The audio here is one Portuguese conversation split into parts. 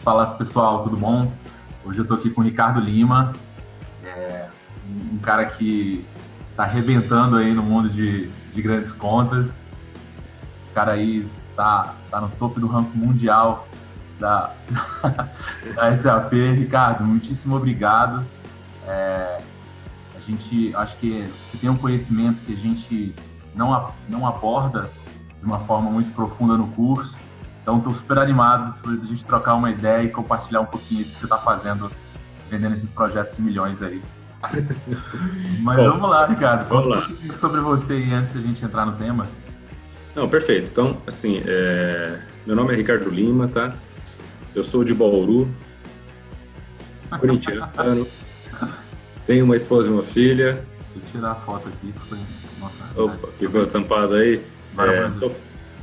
Fala pessoal, tudo bom? Hoje eu tô aqui com o Ricardo Lima, um cara que tá arrebentando aí no mundo de grandes contas. O cara aí tá no topo do ranking mundial da, da SAP. Ricardo, muitíssimo obrigado. Acho que você tem um conhecimento que a gente não aborda de uma forma muito profunda no curso. Então, estou super animado de a gente trocar uma ideia e compartilhar um pouquinho do que você está fazendo, vendendo esses projetos de milhões aí. Mas Bom, vamos lá, Ricardo. vamos Conta um lá. pouquinho sobre você aí antes da gente entrar no tema. Não, perfeito. Então, assim, meu nome é Ricardo Lima, tá? Eu sou de Bauru, corintiano, tenho uma esposa e uma filha. Vou tirar a foto aqui. Nossa, Opa, ficou tampado aí. agora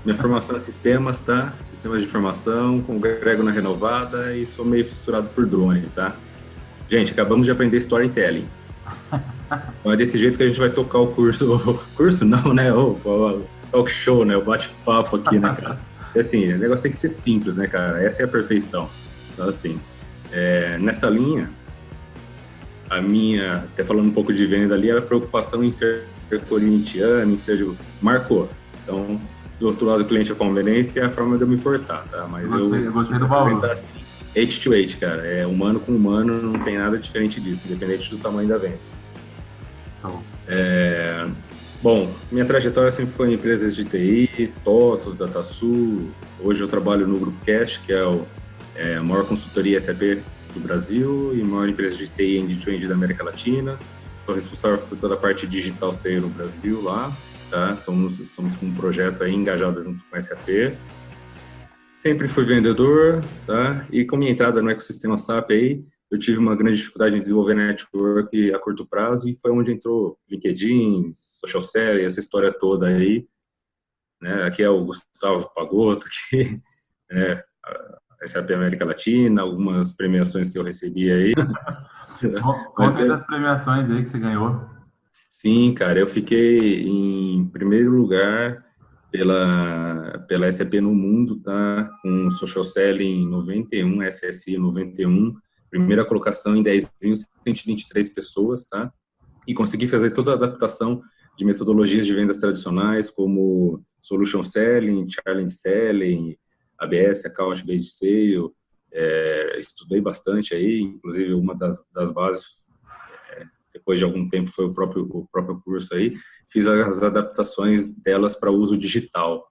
Minha formação é sistemas, tá? Sistemas de informação, congrego na Renovada e sou meio fissurado por drone, tá? Gente, acabamos de aprender storytelling. Então é desse jeito que a gente vai tocar o curso. Curso não, né? O talk show, né? O bate-papo aqui, né, cara? E assim, o negócio tem que ser simples, né, cara? Essa é a perfeição. Então, assim, nessa linha, a minha, até falando um pouco de venda ali, a preocupação em ser corintiano, em ser marcou. Então, do outro lado, o cliente é palmeirense, é a forma de eu me portar, tá? Mas eu gostei do Bauru. Assim, 8 to 8, cara. É humano com humano, não tem nada diferente disso, independente do tamanho da venda. Show. Bom, minha trajetória sempre foi em empresas de TI, TOTOS, DataSul. Hoje eu trabalho no Grupo Cash, que é a maior consultoria SAP do Brasil e maior empresa de TI end-to-end da América Latina. Sou responsável por toda a parte digital CE no Brasil lá, tá? Então, estamos com um projeto aí engajado junto com a SAP. Sempre fui vendedor, tá? E com minha entrada no ecossistema SAP aí, eu tive uma grande dificuldade em desenvolver network a curto prazo e foi onde entrou LinkedIn, Social Selling, essa história toda aí, né? Aqui é o Gustavo Pagotto, que é a SAP América Latina, algumas premiações que eu recebi aí. Conta aí das premiações aí que você ganhou. Sim, cara, eu fiquei em primeiro lugar pela SAP no mundo, tá? Com Social Selling em 91, SSI 91, primeira colocação em 10.123 pessoas, tá? E consegui fazer toda a adaptação de metodologias de vendas tradicionais, como Solution Selling, Challenge Selling, ABS, Account Based Sale. Estudei bastante aí, inclusive uma das bases, depois de algum tempo, foi o próprio curso aí. Fiz as adaptações delas para uso digital,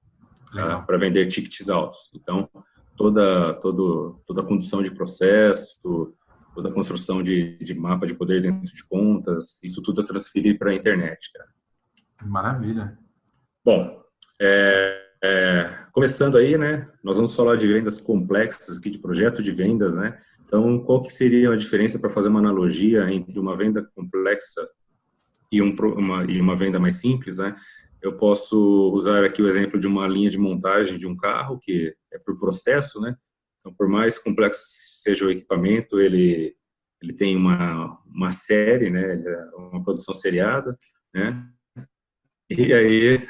tá? Para vender tickets altos. Então, toda a condução de processo, toda a construção de mapa de poder dentro de contas, isso tudo eu transferi para a internet, cara. Maravilha. Bom, começando aí, né, nós vamos falar de vendas complexas aqui, de projeto de vendas, né? Então, qual que seria a diferença para fazer uma analogia entre uma venda complexa e uma venda mais simples, né? Eu posso usar aqui o exemplo de uma linha de montagem de um carro, que é por processo, né? Então, por mais complexo seja o equipamento, ele tem uma série, né? Uma produção seriada, né? E aí,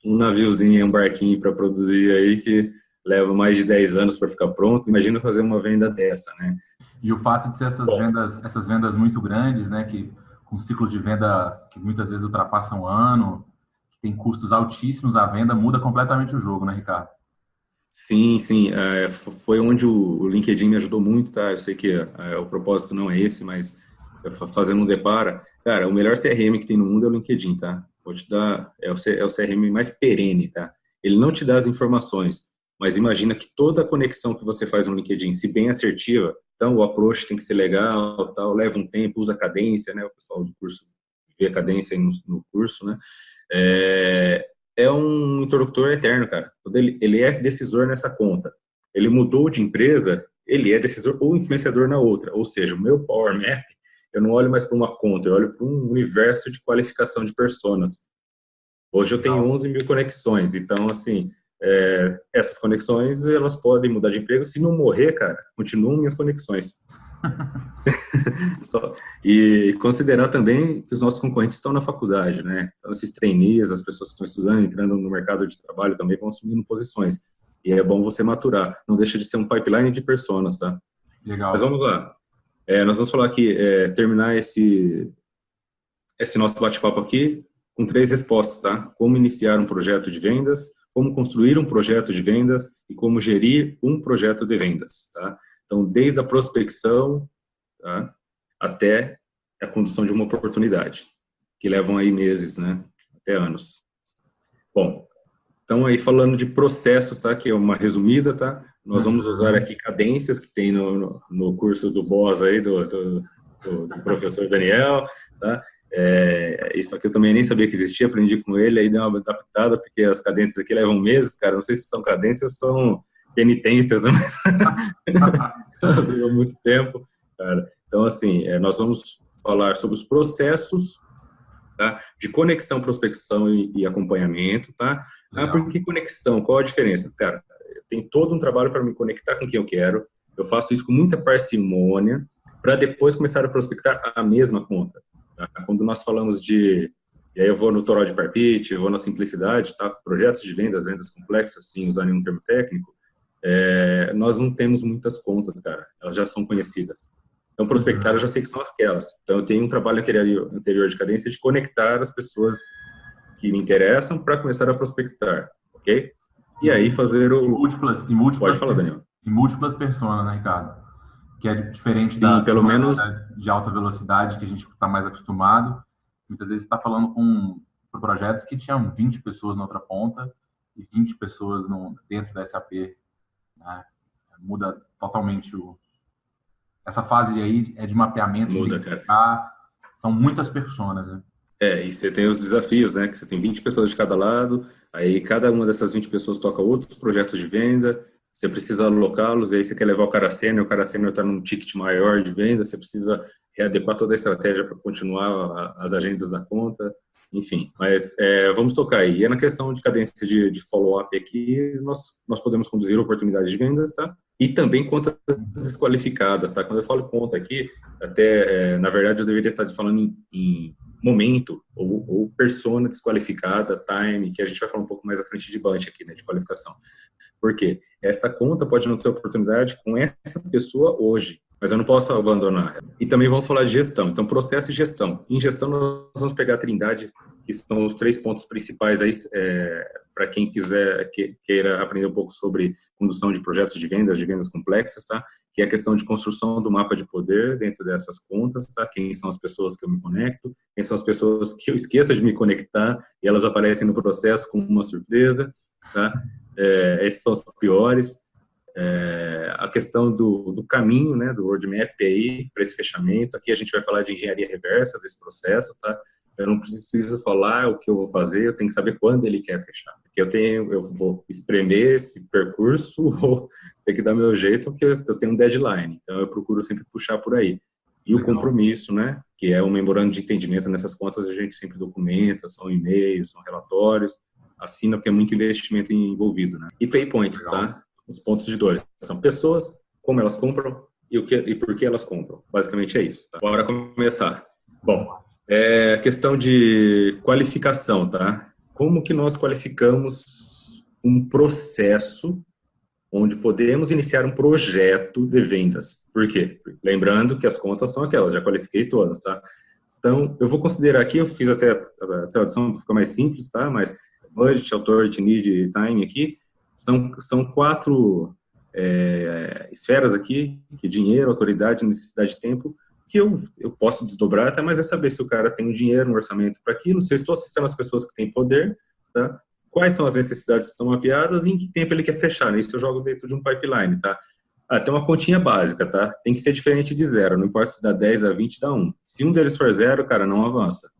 um naviozinho, um barquinho para produzir aí que leva mais de 10 anos para ficar pronto. Imagina fazer uma venda dessa, né? E o fato de ser essas vendas muito grandes, né, que com ciclos de venda que muitas vezes ultrapassam um ano, que tem custos altíssimos, a venda muda completamente o jogo, né, Ricardo? Sim, sim. Foi onde o LinkedIn me ajudou muito, tá? Eu sei que o propósito não é esse, mas fazendo um deparo, cara, o melhor CRM que tem no mundo é o LinkedIn, tá? Vou te dar, é o CRM mais perene, tá? Ele não te dá as informações, mas imagina que toda a conexão que você faz no LinkedIn, se bem assertiva, então o approach tem que ser legal, tal, leva um tempo, usa cadência, né? O pessoal do curso vê a cadência aí no curso, né? É um interlocutor eterno, cara. Quando ele é decisor nessa conta, ele mudou de empresa, ele é decisor ou influenciador na outra. Ou seja, o meu Power Map, eu não olho mais para uma conta, eu olho para um universo de qualificação de personas. Hoje eu tenho 11 mil conexões, então, assim, essas conexões, elas podem mudar de emprego. Se não morrer, cara, continuam minhas conexões. E considerar também que os nossos concorrentes estão na faculdade, né? Então, esses trainees, as pessoas que estão estudando, entrando no mercado de trabalho também vão assumindo posições. E é bom você maturar. Não deixa de ser um pipeline de personas, tá? Legal. Mas vamos lá. Nós vamos falar aqui, terminar esse nosso bate-papo aqui com 3 respostas, tá? Como iniciar um projeto de vendas, como construir um projeto de vendas e como gerir um projeto de vendas, tá? Então, desde a prospecção, tá, até a condução de uma oportunidade, que levam aí meses, né? Até anos. Bom, então aí falando de processos, tá? Que é uma resumida, tá? Nós vamos usar aqui cadências que tem no curso do Boss aí, do professor Daniel, tá? Isso aqui eu também nem sabia que existia, aprendi com ele, aí dei uma adaptada, porque as cadências aqui levam meses, cara, não sei se são cadências, são penitências, né? Mas durou muito tempo, cara. Então, assim, nós vamos falar sobre os processos, tá? De conexão, prospecção e acompanhamento, tá? Por que conexão? Qual a diferença? Cara, eu tenho todo um trabalho para me conectar com quem eu quero, eu faço isso com muita parcimônia, para depois começar a prospectar a mesma conta. Tá? Quando nós falamos e aí eu vou no Toró de Parpite, eu vou na simplicidade, tá? Projetos de vendas complexas, assim, usando um termo técnico, nós não temos muitas contas, cara, elas já são conhecidas. Então, prospectar, eu já sei que são aquelas. Então, eu tenho um trabalho anterior de cadência de conectar as pessoas que me interessam para começar a prospectar, ok? E aí fazer o... Múltiplas, Pode falar, Daniel. Em múltiplas personas, né, Ricardo? Que é diferente Sim, pelo menos de alta velocidade, que a gente está mais acostumado. Muitas vezes está falando com projetos que tinham 20 pessoas na outra ponta e 20 pessoas dentro da SAP. Né? Muda totalmente essa fase aí é de mapeamento, muda, de cara. São muitas personas, né? E você tem os desafios, né? Que você tem 20 pessoas de cada lado, aí cada uma dessas 20 pessoas toca outros projetos de venda, você precisa alocá-los, e aí você quer levar o cara sênior está num ticket maior de venda, você precisa readequar toda a estratégia para continuar as agendas da conta, enfim. Mas vamos tocar aí. E na questão de cadência de follow-up aqui, nós podemos conduzir oportunidades de vendas, tá? E também contas desqualificadas, tá? Quando eu falo conta aqui, até, na verdade, eu deveria estar falando em momento ou persona desqualificada, time, que a gente vai falar um pouco mais à frente de bunch aqui, né, de qualificação. Por quê? Essa conta pode não ter oportunidade com essa pessoa hoje, mas eu não posso abandonar. E também vamos falar de gestão. Então, processo e gestão. Em gestão, nós vamos pegar a trindade, que são os 3 pontos principais aí, para quem queira aprender um pouco sobre condução de projetos de vendas complexas, tá? Que é a questão de construção do mapa de poder dentro dessas contas, tá? Quem são as pessoas que eu me conecto, quem são as pessoas que eu esqueço de me conectar e elas aparecem no processo como uma surpresa, tá? Esses são os piores. A questão do caminho, né, do roadmap aí para esse fechamento. Aqui a gente vai falar de engenharia reversa desse processo, tá? Eu não preciso falar o que eu vou fazer, eu tenho que saber quando ele quer fechar. Porque eu vou espremer esse percurso, vou ter que dar meu jeito, porque eu tenho um deadline. Então eu procuro sempre puxar por aí. E o compromisso, né, que é um memorando de entendimento nessas contas, a gente sempre documenta, são e-mails, são relatórios, assina, porque é muito investimento envolvido, né? E pay points, tá? Os pontos de dor são pessoas, como elas compram e por que elas compram. Basicamente é isso, tá? Bora começar. Bom, questão de qualificação, tá? Como que nós qualificamos um processo onde podemos iniciar um projeto de vendas? Por quê? Lembrando que as contas são aquelas, já qualifiquei todas, tá? Então, eu vou considerar aqui, eu fiz até a tradução para ficar mais simples, tá? Mas budget, authority, need e time aqui, são 4 esferas aqui, que dinheiro, autoridade, necessidade de tempo, que eu posso desdobrar até, mas é saber se o cara tem um dinheiro, um orçamento para aquilo, se eu estou assistindo as pessoas que têm poder, tá? Quais são as necessidades que estão mapeadas e em que tempo ele quer fechar, né? Isso eu jogo dentro de um pipeline, tá? Tem uma continha básica, tá? Tem que ser diferente de 0, não importa se dá 10, a 20, dá 1. Se um deles for 0, cara, não avança.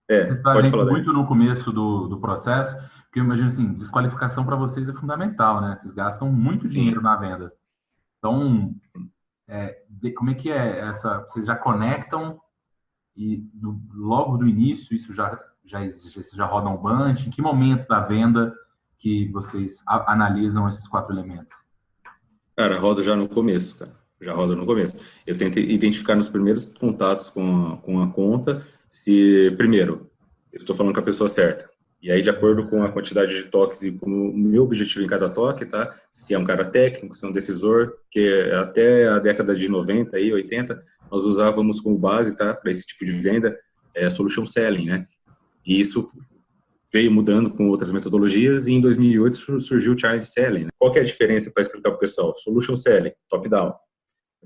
Pode falar. Muito no começo do processo, porque eu imagino assim, desqualificação para vocês é fundamental, né? Vocês gastam muito dinheiro na venda. Então, como é que é essa? Vocês já conectam e logo do início isso já roda um bunch? Em que momento da venda que vocês analisam esses 4 elementos? Cara, roda já no começo, cara. Já roda no começo. Eu tento identificar nos primeiros contatos com a conta se, primeiro, eu estou falando com a pessoa certa. E aí, de acordo com a quantidade de toques e com o meu objetivo em cada toque, tá? Se é um cara técnico, se é um decisor, que até a década de 90 e 80, nós usávamos como base, tá? Para esse tipo de venda, solution selling, né? E isso veio mudando com outras metodologias e em 2008 surgiu o challenge selling, né? Qual que é a diferença para explicar para o pessoal? Solution selling, top-down.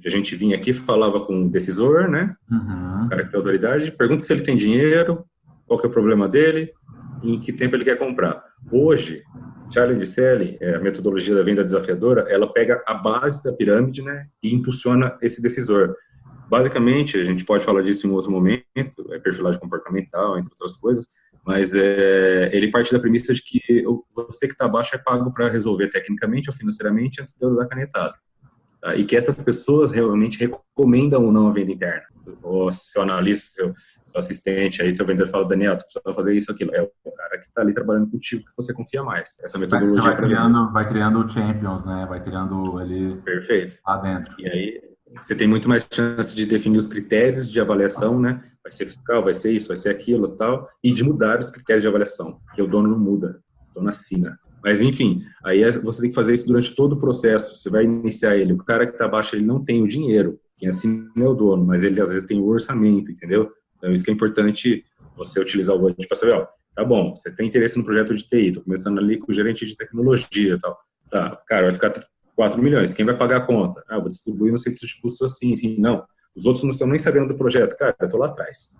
A gente vinha aqui, falava com o decisor, né? O cara que tem autoridade, pergunta se ele tem dinheiro, qual que é o problema dele, e em que tempo ele quer comprar. Hoje, challenge selling, a metodologia da venda desafiadora, ela pega a base da pirâmide, né? E impulsiona esse decisor. Basicamente, a gente pode falar disso em outro momento, perfilagem comportamental, entre outras coisas, mas ele parte da premissa de que você que está abaixo é pago para resolver tecnicamente ou financeiramente antes de eu dar canetada. Tá? E que essas pessoas realmente recomendam ou não a venda interna. O seu analista, seu assistente, aí seu vendedor fala, Daniel, tu precisa fazer isso, aquilo. É o cara que está ali trabalhando contigo que você confia mais. Essa metodologia vai criando champions, né? Vai criando ali. Perfeito. Lá dentro. E aí você tem muito mais chance de definir os critérios de avaliação, né? Vai ser fiscal, vai ser isso, vai ser aquilo, tal, e de mudar os critérios de avaliação, que o dono não muda, o dono assina. Mas, enfim, aí você tem que fazer isso durante todo o processo. Você vai iniciar ele. O cara que está abaixo, ele não tem o dinheiro. Quem assina é o dono, mas ele, às vezes, tem o orçamento, entendeu? Então, isso que é importante você utilizar o budget para saber, ó, tá bom, você tem interesse no projeto de TI, tô começando ali com o gerente de tecnologia e tal. Tá, cara, vai ficar 4 milhões. Quem vai pagar a conta? Ah, vou distribuir no serviço de custo assim. Não. Os outros não estão nem sabendo do projeto. Cara, eu tô lá atrás.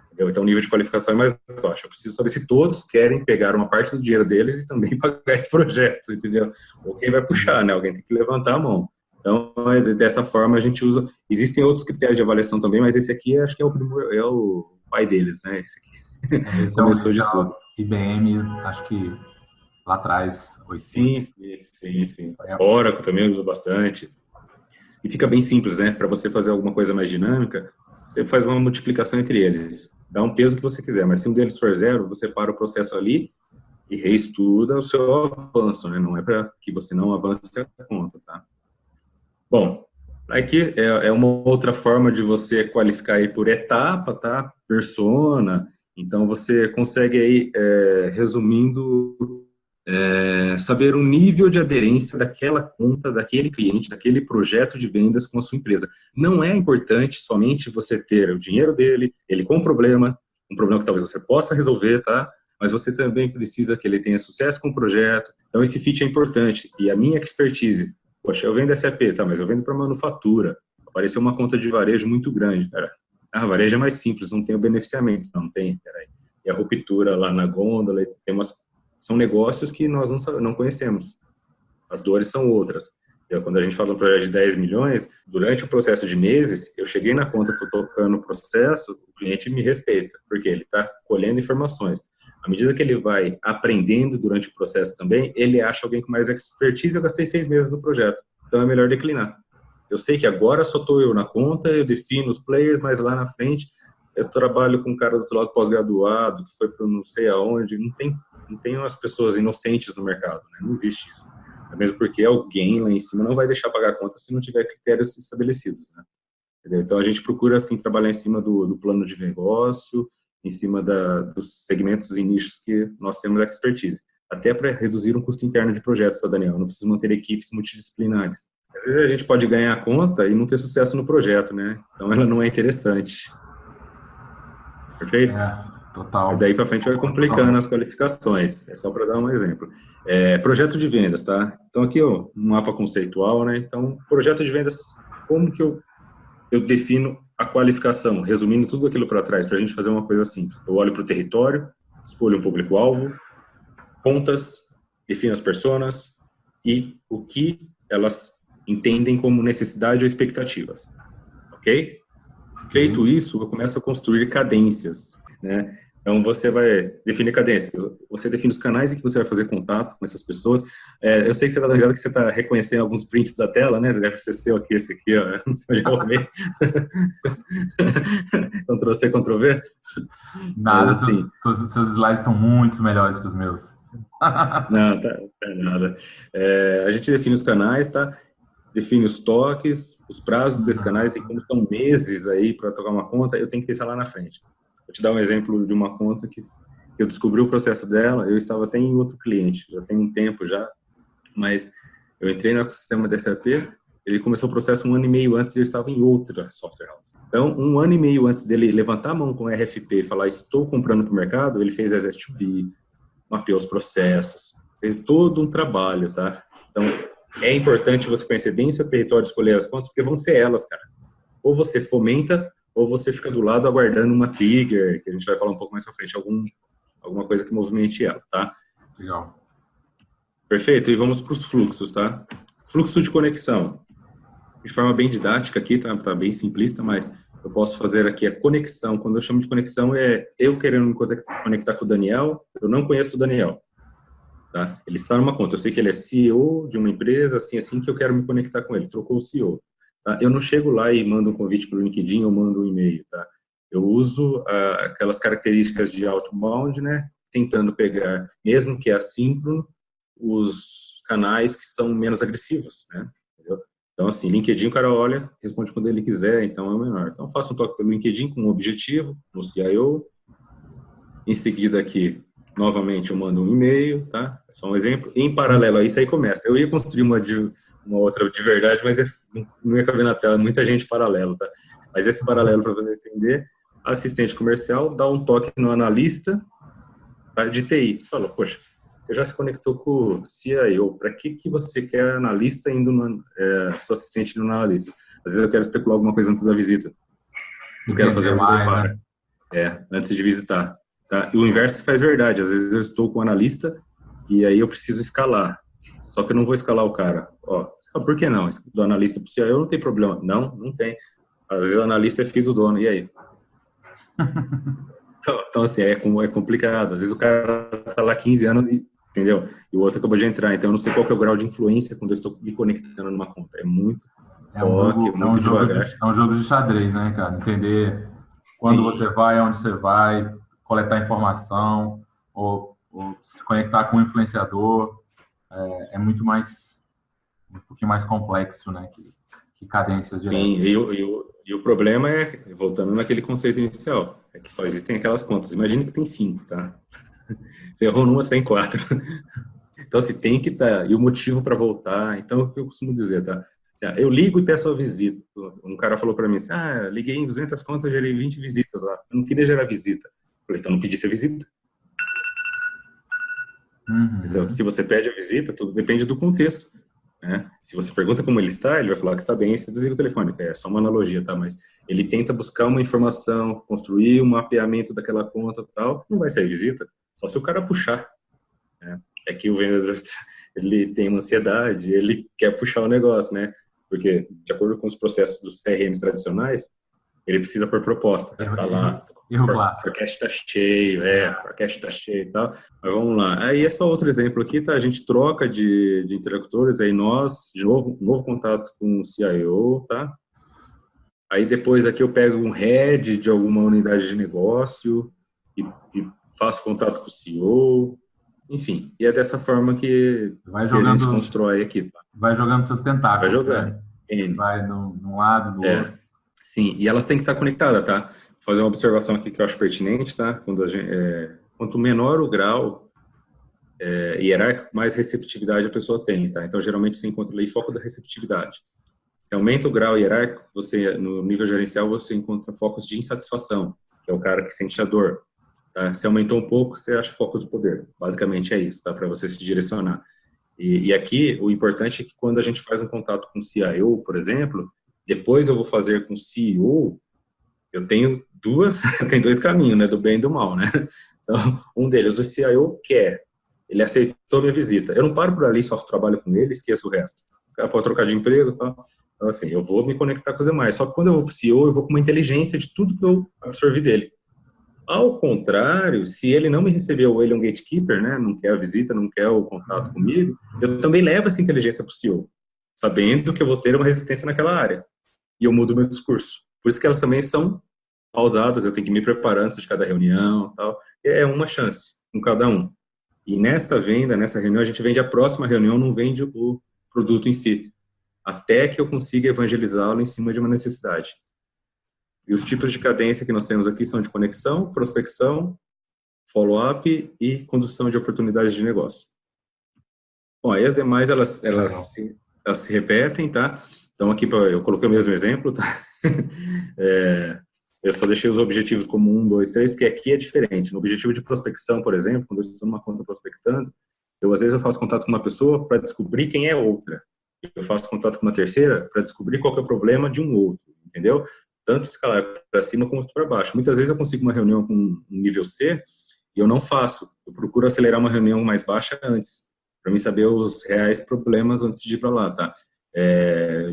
Entendeu? Então, o nível de qualificação é mais baixo. Eu preciso saber se todos querem pegar uma parte do dinheiro deles e também pagar esse projeto, entendeu? Ou quem vai puxar, né? Alguém tem que levantar a mão. Então, dessa forma, a gente usa... Existem outros critérios de avaliação também, mas esse aqui, acho que é o pai deles, né? Esse aqui começou de tudo. IBM, acho que lá atrás... Sim. Oracle também usa bastante. E fica bem simples, né? Para você fazer alguma coisa mais dinâmica, você faz uma multiplicação entre eles. Dá um peso que você quiser, mas se um deles for 0, você para o processo ali e reestuda o seu avanço, né? Não é para que você não avance a conta, tá? Bom, aqui é uma outra forma de você qualificar aí por etapa, tá? Persona. Então, você consegue aí, resumindo... saber o nível de aderência daquela conta, daquele cliente, daquele projeto de vendas com a sua empresa. Não é importante somente você ter o dinheiro dele, ele com um problema que talvez você possa resolver, tá? Mas você também precisa que ele tenha sucesso com o projeto. Então, esse fit é importante. E a minha expertise, poxa, eu vendo SAP, tá? Mas eu vendo para manufatura. Apareceu uma conta de varejo muito grande, cara. Ah, varejo é mais simples, não tem o beneficiamento. Não tem, peraí. E a ruptura lá na gôndola, são negócios que nós não conhecemos. As dores são outras. Quando a gente fala de um projeto de 10 milhões, durante o processo de meses, eu cheguei na conta, estou tocando o processo, o cliente me respeita, porque ele está colhendo informações. À medida que ele vai aprendendo durante o processo também, ele acha alguém com mais expertise. Eu gastei 6 meses no projeto, então é melhor declinar. Eu sei que agora só estou eu na conta, eu defino os players, mas lá na frente eu trabalho com um cara do outro lado pós-graduado, que foi para não sei aonde, não tem umas pessoas inocentes no mercado, né? Não existe isso. É mesmo porque alguém lá em cima não vai deixar pagar a conta se não tiver critérios estabelecidos, né? Entendeu? Então, a gente procura, assim, trabalhar em cima do plano de negócio, em cima dos segmentos e nichos que nós temos expertise. Até para reduzir um custo interno de projetos, tá, Daniel? Não precisa manter equipes multidisciplinares. Às vezes a gente pode ganhar a conta e não ter sucesso no projeto, né? Então, ela não é interessante. Perfeito? Total. E daí para frente vai complicando as qualificações. É só para dar um exemplo. Projeto de vendas, tá? Então aqui, ó, um mapa conceitual, né? Então, projeto de vendas, como que eu defino a qualificação? Resumindo tudo aquilo para trás, para a gente fazer uma coisa simples. Eu olho para o território, escolho um público-alvo, pontas, defino as personas e o que elas entendem como necessidade ou expectativas. Ok? Feito isso, eu começo a construir cadências, né? Então, você vai definir cadência. Você define os canais em que você vai fazer contato com essas pessoas. Eu sei que você está dando risada, que você está reconhecendo alguns prints da tela, né? Deve ser seu aqui, esse aqui, ó. Não sei onde eu arrumei. Ctrl-C, Ctrl-V. Nada, assim, seus slides estão muito melhores que os meus. Não, tá nada. A gente define os canais, tá? Define os toques, os prazos desses canais, e como são meses aí para tocar uma conta, eu tenho que pensar lá na frente. Vou te dar um exemplo de uma conta que que eu descobri o processo dela, eu estava até em outro cliente, já tem um tempo já, mas eu entrei no ecossistema da SAP, ele começou o processo 1 ano e meio antes e eu estava em outra software house. Então, 1 ano e meio antes dele levantar a mão com o RFP e falar, estou comprando para o mercado, ele fez as S2P, mapeou os processos, fez todo um trabalho, tá? Então, é importante você conhecer bem o seu território, escolher as contas, porque vão ser elas, cara. Ou você fomenta, ou você fica do lado aguardando uma trigger, que a gente vai falar um pouco mais pra frente, alguma coisa que movimente ela, tá? Legal. Perfeito, e vamos para os fluxos, tá? Fluxo de conexão. De forma bem didática aqui, tá bem simplista, mas eu posso fazer aqui a conexão. Quando eu chamo de conexão, é eu querendo me conectar com o Daniel, eu não conheço o Daniel, tá? Ele está numa conta, eu sei que ele é CEO de uma empresa, assim que eu quero me conectar com ele, trocou o CEO. Tá? Eu não chego lá e mando um convite para o LinkedIn ou mando um e-mail, tá? Eu uso aquelas características de outbound, né? Tentando pegar, mesmo que é assíncrono, os canais que são menos agressivos, né? Entendeu? Então, assim, LinkedIn, o cara olha, responde quando ele quiser, então é o menor. Então, eu faço um toque pelo LinkedIn com um objetivo, no CIO. Em seguida aqui, novamente, eu mando um e-mail, tá? É só um exemplo. Em paralelo a isso, aí começa. Eu ia construir uma outra de verdade, mas não ia caber na tela, muita gente paralelo, tá? Mas esse paralelo, para você entender, assistente comercial dá um toque no analista, tá, de TI. Você falou, poxa, você já se conectou com o CIO, para que você quer analista indo seu assistente no analista? Às vezes eu quero especular alguma coisa antes da visita. Eu quero fazer um preparo. Né? Antes de visitar. Tá? E o inverso faz verdade. Às vezes eu estou com o analista e aí eu preciso escalar. Só que eu não vou escalar o cara. Ó, por que não? Do analista para o CIO não tem problema. Não tem. Às vezes o analista é filho do dono. E aí? Então assim, é complicado. Às vezes o cara está lá 15 anos, entendeu? E o outro acabou de entrar. Então eu não sei qual que é o grau de influência quando eu estou me conectando numa conta. É muito toque, muito devagar. É um jogo de xadrez, né, cara? Entender quando você vai, onde você vai, coletar informação, ou se conectar com um influenciador, é muito mais, um pouquinho mais complexo, né, que cadências diretas. Sim, e o problema é, voltando naquele conceito inicial, é que só existem aquelas contas. Imagine que tem 5, tá? Você errou numa, você tem 4. Então, se tem que estar, e o motivo para voltar, então, o que eu costumo dizer, tá? Eu ligo e peço a visita. Um cara falou para mim assim, liguei em 200 contas, gerei 20 visitas lá. Eu não queria gerar visita. Eu falei, então não pedi ser visita. Uhum. Se você pede a visita, tudo depende do contexto. Né? Se você pergunta como ele vai falar que está bem, você desliga o telefone. É só uma analogia, tá? Mas ele tenta buscar uma informação, construir um mapeamento daquela conta e tal, não vai ser visita, só se o cara puxar. Né? É que o vendedor, ele tem uma ansiedade, ele quer puxar o negócio, né? Porque, de acordo com os processos dos CRMs tradicionais, ele precisa por proposta. Tá lá, o forecast tá cheio, forecast tá cheio e tal. Mas vamos lá. Aí é só outro exemplo aqui, tá? A gente troca de interlocutores, aí nós, de novo contato com o CIO, tá? Aí depois aqui eu pego um head de alguma unidade de negócio e faço contato com o CEO. Enfim, e é dessa forma que a gente constrói aqui. Vai jogando seus tentáculos. Vai jogando. Né? Vai num lado, no outro. Sim, e elas têm que estar conectadas, tá? Vou fazer uma observação aqui que eu acho pertinente, tá? Quanto menor o grau hierárquico, mais receptividade a pessoa tem, tá? Então, geralmente, você encontra ali foco da receptividade. Se aumenta o grau hierárquico, no nível gerencial, você encontra focos de insatisfação, que é o cara que sente a dor. Tá? Se aumentou um pouco, você acha foco do poder. Basicamente é isso, tá? Para você se direcionar. E aqui, o importante é que quando a gente faz um contato com o CIO, por exemplo, depois eu vou fazer com o CEO, eu tenho tem dois caminhos, né? Do bem e do mal, né? Então, um deles, o CIO quer, ele aceitou minha visita. Eu não paro por ali, só trabalho com ele, esqueço o resto. O cara pode trocar de emprego, tá? Então, assim, eu vou me conectar com os demais. Só que quando eu vou para o CEO, eu vou com uma inteligência de tudo que eu absorvi dele. Ao contrário, se ele não me recebeu, ou ele é um gatekeeper, né, não quer a visita, não quer o contato comigo, eu também levo essa inteligência para o CEO, sabendo que eu vou ter uma resistência naquela área. E eu mudo o meu discurso. Por isso que elas também são pausadas, eu tenho que me preparar antes de cada reunião, tal. É uma chance com cada um. E nessa reunião, a gente vende a próxima reunião, não vende o produto em si, até que eu consiga evangelizá-lo em cima de uma necessidade. E os tipos de cadência que nós temos aqui são de conexão, prospecção, follow-up e condução de oportunidades de negócio. Bom, aí as demais, elas se repetem, tá? Então, aqui eu coloquei o mesmo exemplo, tá? Eu só deixei os objetivos como 1, 2, 3, porque aqui é diferente. No objetivo de prospecção, por exemplo, quando eu estou numa conta prospectando, às vezes eu faço contato com uma pessoa para descobrir quem é outra. Eu faço contato com uma terceira para descobrir qual que é o problema de um outro, entendeu? Tanto escalar para cima como para baixo. Muitas vezes eu consigo uma reunião com um nível C e eu não faço. Eu procuro acelerar uma reunião mais baixa antes, para mim saber os reais problemas antes de ir para lá, tá?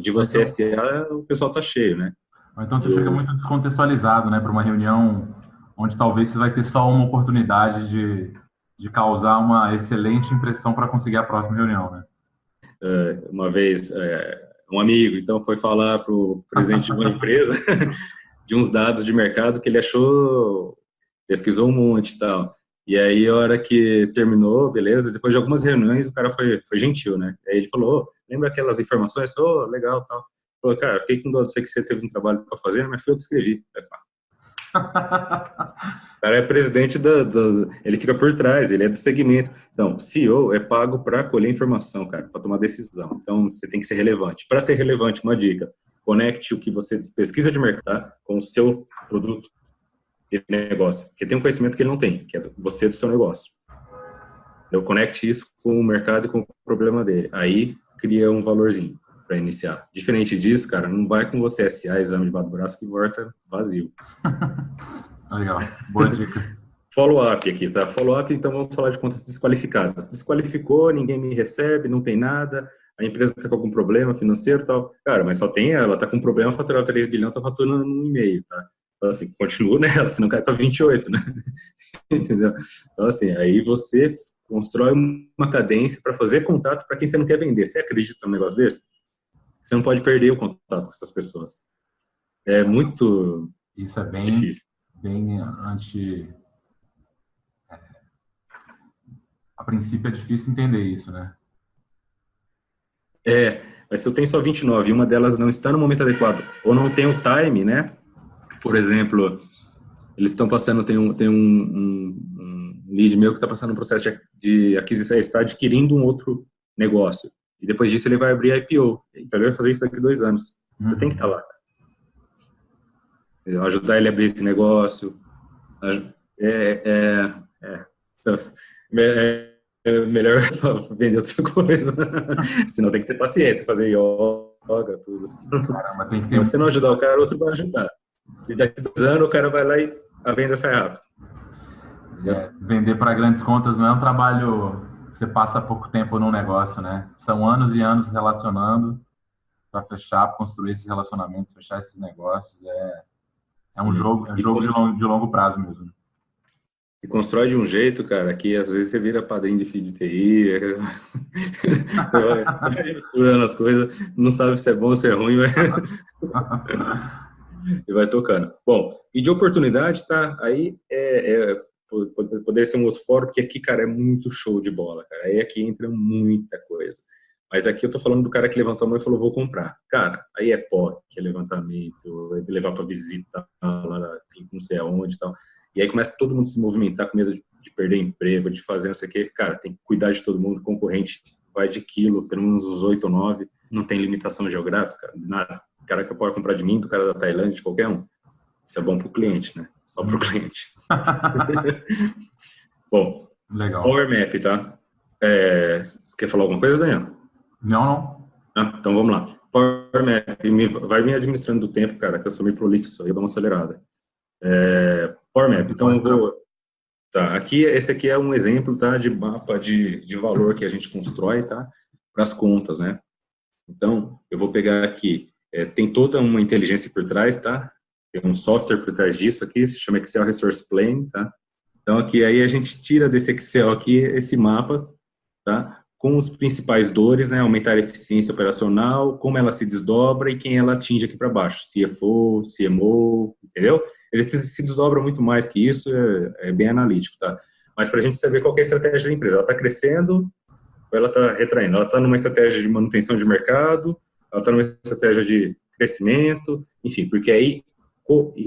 De você SA, o pessoal tá cheio, né? Então você chega muito descontextualizado, né, para uma reunião onde talvez você vai ter só uma oportunidade de causar uma excelente impressão para conseguir a próxima reunião, né? Uma vez, um amigo, então, foi falar para o presidente de uma empresa de uns dados de mercado que ele achou, pesquisou um monte e tal. E aí, a hora que terminou, beleza, depois de algumas reuniões, o cara foi gentil, né? Aí ele falou, lembra aquelas informações? Legal, tal. Falou, cara, fiquei com dó de você que você teve um trabalho para fazer, mas foi eu que escrevi. O cara é presidente ele fica por trás, ele é do segmento. Então, CEO é pago para colher informação, cara, para tomar decisão. Então, você tem que ser relevante. Para ser relevante, uma dica, conecte o que você pesquisa de mercado com o seu produto de negócio, porque tem um conhecimento que ele não tem, que é você do seu negócio. Eu conecte isso com o mercado e com o problema dele. Aí, cria um valorzinho para iniciar. Diferente disso, cara, não vai com você SA, exame de baixo do braço, que volta vazio. Legal, boa dica. Follow-up aqui, tá? Follow-up, então vamos falar de contas desqualificadas. Desqualificou, ninguém me recebe, não tem nada, a empresa está com algum problema financeiro e tal. Cara, mas só tem ela, tá com um problema, faturar 3 bilhões, tá faturando 1,5, tá? Então, assim, continua nela, senão cai para 28, né? Entendeu? Então, assim, aí você constrói uma cadência para fazer contato para quem você não quer vender. Você acredita num negócio desse? Você não pode perder o contato com essas pessoas. É muito Isso é difícil. Bem a princípio é difícil entender isso, né? Mas se eu tenho só 29 e uma delas não está no momento adequado, ou não tem o time, né? Por exemplo, eles estão passando, tem um lead meu que está passando um processo de aquisição, está adquirindo um outro negócio. E depois disso ele vai abrir IPO. Então ele vai fazer isso daqui a 2 anos. Eu tenho que estar lá. Ajudar ele a abrir esse negócio. Então, melhor vender outra coisa. Senão tem que ter paciência, fazer yoga, tudo. Caramba, tem que ter... Se você não ajudar o cara, outro vai ajudar. E daqui a 2 anos o cara vai lá e a venda sai rápido. Vender para grandes contas não é um trabalho que você passa pouco tempo num negócio, né? São anos e anos relacionando para fechar, construir esses relacionamentos, fechar esses negócios. É um jogo de longo prazo mesmo. E constrói de um jeito, cara, que às vezes você vira padrinho de filho de TI, vai misturando as coisas, não sabe se é bom ou se é ruim, e vai tocando. Bom, e de oportunidade, tá? Aí poderia ser um outro fórum, porque aqui, cara, é muito show de bola, cara. Aí aqui entra muita coisa. Mas aqui eu tô falando do cara que levantou a mão e falou, vou comprar. Cara, aí é POC, é levantamento, levar para visita lá, não sei aonde e tal. E aí começa todo mundo a se movimentar com medo de perder emprego, de fazer não sei o quê. Cara, tem que cuidar de todo mundo. Concorrente vai de quilo, pelo menos uns 8 ou 9. Não tem limitação geográfica, nada. O cara que pode comprar de mim, do cara da Tailândia, de qualquer um. Isso é bom pro cliente, né? Só pro cliente. Bom, legal. Power Map, tá? Você quer falar alguma coisa, Daniel? Não. Então vamos lá. Power Map, vai me administrando do tempo, cara, que eu sou meio prolixo, aí eu dou uma acelerada. Power Map, então eu vou... Tá, esse aqui é um exemplo, tá, de mapa de valor que a gente constrói, tá, para as contas, né? Então, eu vou pegar aqui, tem toda uma inteligência por trás, tá? Tem um software por trás disso aqui, se chama Excel Resource Plane, tá? Então, aqui aí a gente tira desse Excel aqui esse mapa, tá? Com os principais dores, né? Aumentar a eficiência operacional, como ela se desdobra e quem ela atinge aqui para baixo, CFO, CMO, entendeu? Ele se desdobra muito mais que isso, é bem analítico, tá? Mas para a gente saber qual que é a estratégia da empresa, ela está crescendo ou ela está retraindo? Ela está numa estratégia de manutenção de mercado, ela está numa estratégia de crescimento, enfim, porque aí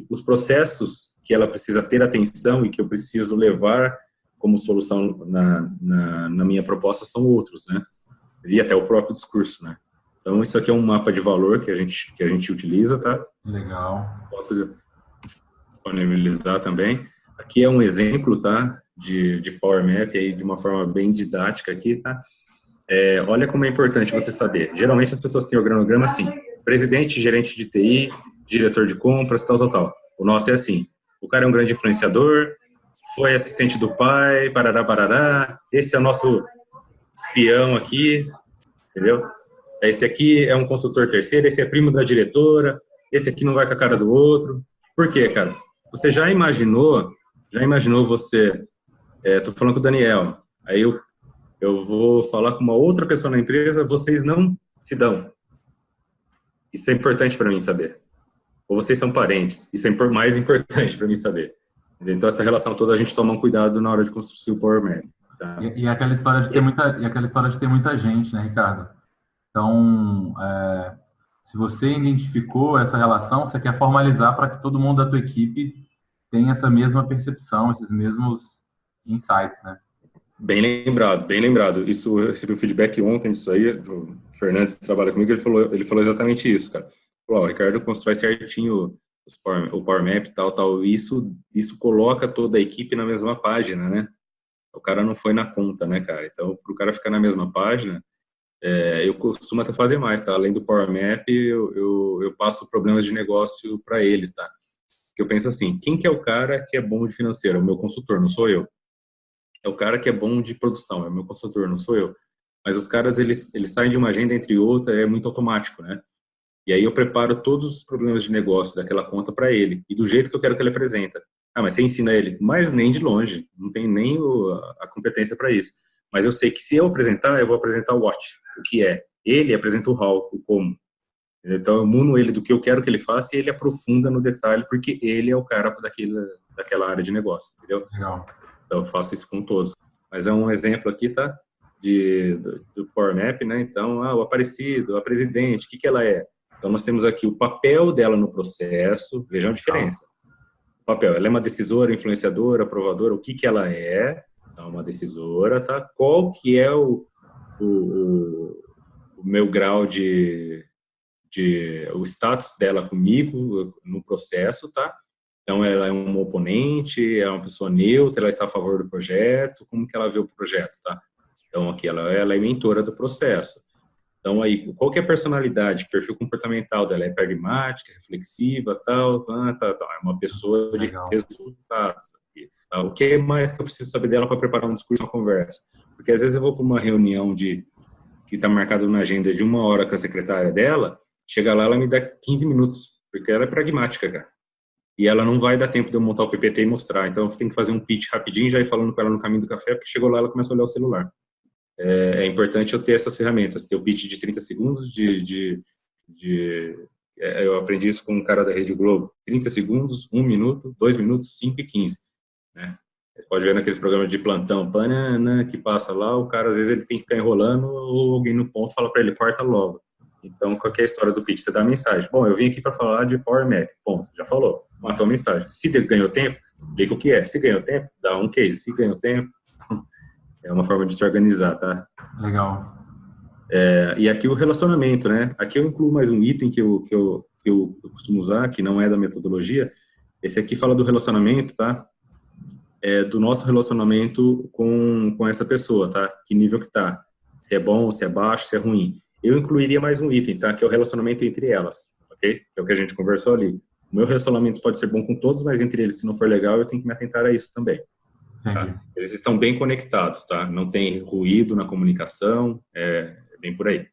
os processos que ela precisa ter atenção e que eu preciso levar como solução na minha proposta são outros, né? E até o próprio discurso, né? Então, isso aqui é um mapa de valor que a gente utiliza, tá? Legal. Posso disponibilizar também. Aqui é um exemplo, tá? De Power Map, aí, de uma forma bem didática aqui, tá? Olha como é importante você saber. Geralmente as pessoas têm organograma assim: presidente, gerente de TI, diretor de compras, tal, tal, tal. O nosso é assim: o cara é um grande influenciador, foi assistente do pai, parará, parará. Esse é o nosso espião aqui, entendeu? Esse aqui é um consultor terceiro, esse é primo da diretora, esse aqui não vai com a cara do outro. Por quê, cara? Você já imaginou você... Tô falando com o Daniel, aí eu vou falar com uma outra pessoa na empresa, vocês não se dão. Isso é importante para mim saber. Ou vocês são parentes, isso é mais importante para mim saber. Então, essa relação toda a gente toma um cuidado na hora de construir o Power Map. Tá? E aquela história de ter muita gente, né, Ricardo? Então, se você identificou essa relação, você quer formalizar para que todo mundo da tua equipe tenha essa mesma percepção, esses mesmos insights, né? Bem lembrado, bem lembrado. Isso, eu recebi o feedback ontem disso aí, do Fernandes, que trabalha comigo, ele falou exatamente isso, cara. Falou, o Ricardo constrói certinho o Power Map e tal, tal. Isso coloca toda a equipe na mesma página, né? O cara não foi na conta, né, cara? Então, para o cara ficar na mesma página, eu costumo até fazer mais, tá? Além do Power Map, eu passo problemas de negócio para eles, tá? Porque eu penso assim, quem que é o cara que é bom de financeiro? É o meu consultor, não sou eu. É o cara que é bom de produção, é o meu consultor, não sou eu. Mas os caras, eles saem de uma agenda entre outra, é muito automático, né? E aí eu preparo todos os problemas de negócio daquela conta para ele, e do jeito que eu quero que ele apresenta. Ah, mas você ensina ele? Mas nem de longe, não tem nem a competência para isso. Mas eu sei que se eu apresentar, eu vou apresentar o what, o que é. Ele apresenta o how, o como. Então eu muno ele do que eu quero que ele faça e ele aprofunda no detalhe, porque ele é o cara daquela área de negócio, entendeu? Legal. Então eu faço isso com todos. Mas é um exemplo aqui, tá? Do Power Map, né? Então, o Aparecido, a presidente, o que ela é? Então nós temos aqui o papel dela no processo, vejam a diferença. O papel, ela é uma decisora, influenciadora, aprovadora, o que ela é? Então, uma decisora, tá? Qual que é o meu grau o status dela comigo no processo, tá? Então, ela é um oponente, é uma pessoa neutra, ela está a favor do projeto, como que ela vê o projeto, tá? Então, aqui ela é mentora do processo. Então, aí, qual que é a personalidade, perfil comportamental dela? É pragmática, reflexiva, tal, tal. É uma pessoa de resultados. Tá? O que mais que eu preciso saber dela para preparar um discurso, uma conversa? Porque, às vezes, eu vou para uma reunião que está marcada na agenda de 1 hora com a secretária dela, chega lá, ela me dá 15 minutos, porque ela é pragmática, cara. E ela não vai dar tempo de eu montar o PPT e mostrar. Então, eu tenho que fazer um pitch rapidinho, já ir falando com ela no caminho do café, porque chegou lá, ela começa a olhar o celular. É importante eu ter essas ferramentas, ter o pitch de 30 segundos, eu aprendi isso com um cara da Rede Globo, 30 segundos, 1 minuto, 2 minutos, 5 e 15, né? Você pode ver naqueles programas de plantão, que passa lá, o cara às vezes ele tem que ficar enrolando, ou alguém no ponto fala para ele, corta logo. Então, qual que é a história do pitch? Você dá a mensagem. Bom, eu vim aqui para falar de Power Map, ponto, já falou, matou a mensagem. Se ganhou tempo, explica o que é. Se ganhou tempo, dá um case. Se ganhou tempo, é uma forma de se organizar, tá? Legal. E aqui o relacionamento, né? Aqui eu incluo mais um item que eu costumo usar, que não é da metodologia. Esse aqui fala do relacionamento, tá? Do nosso relacionamento com essa pessoa, tá? Que nível que tá? Se é bom, se é baixo, se é ruim. Eu incluiria mais um item, tá? Que é o relacionamento entre elas, ok? É o que a gente conversou ali. O meu relacionamento pode ser bom com todos, mas entre eles, se não for legal, eu tenho que me atentar a isso também. Tá? Eles estão bem conectados, tá? Não tem ruído na comunicação, é bem por aí.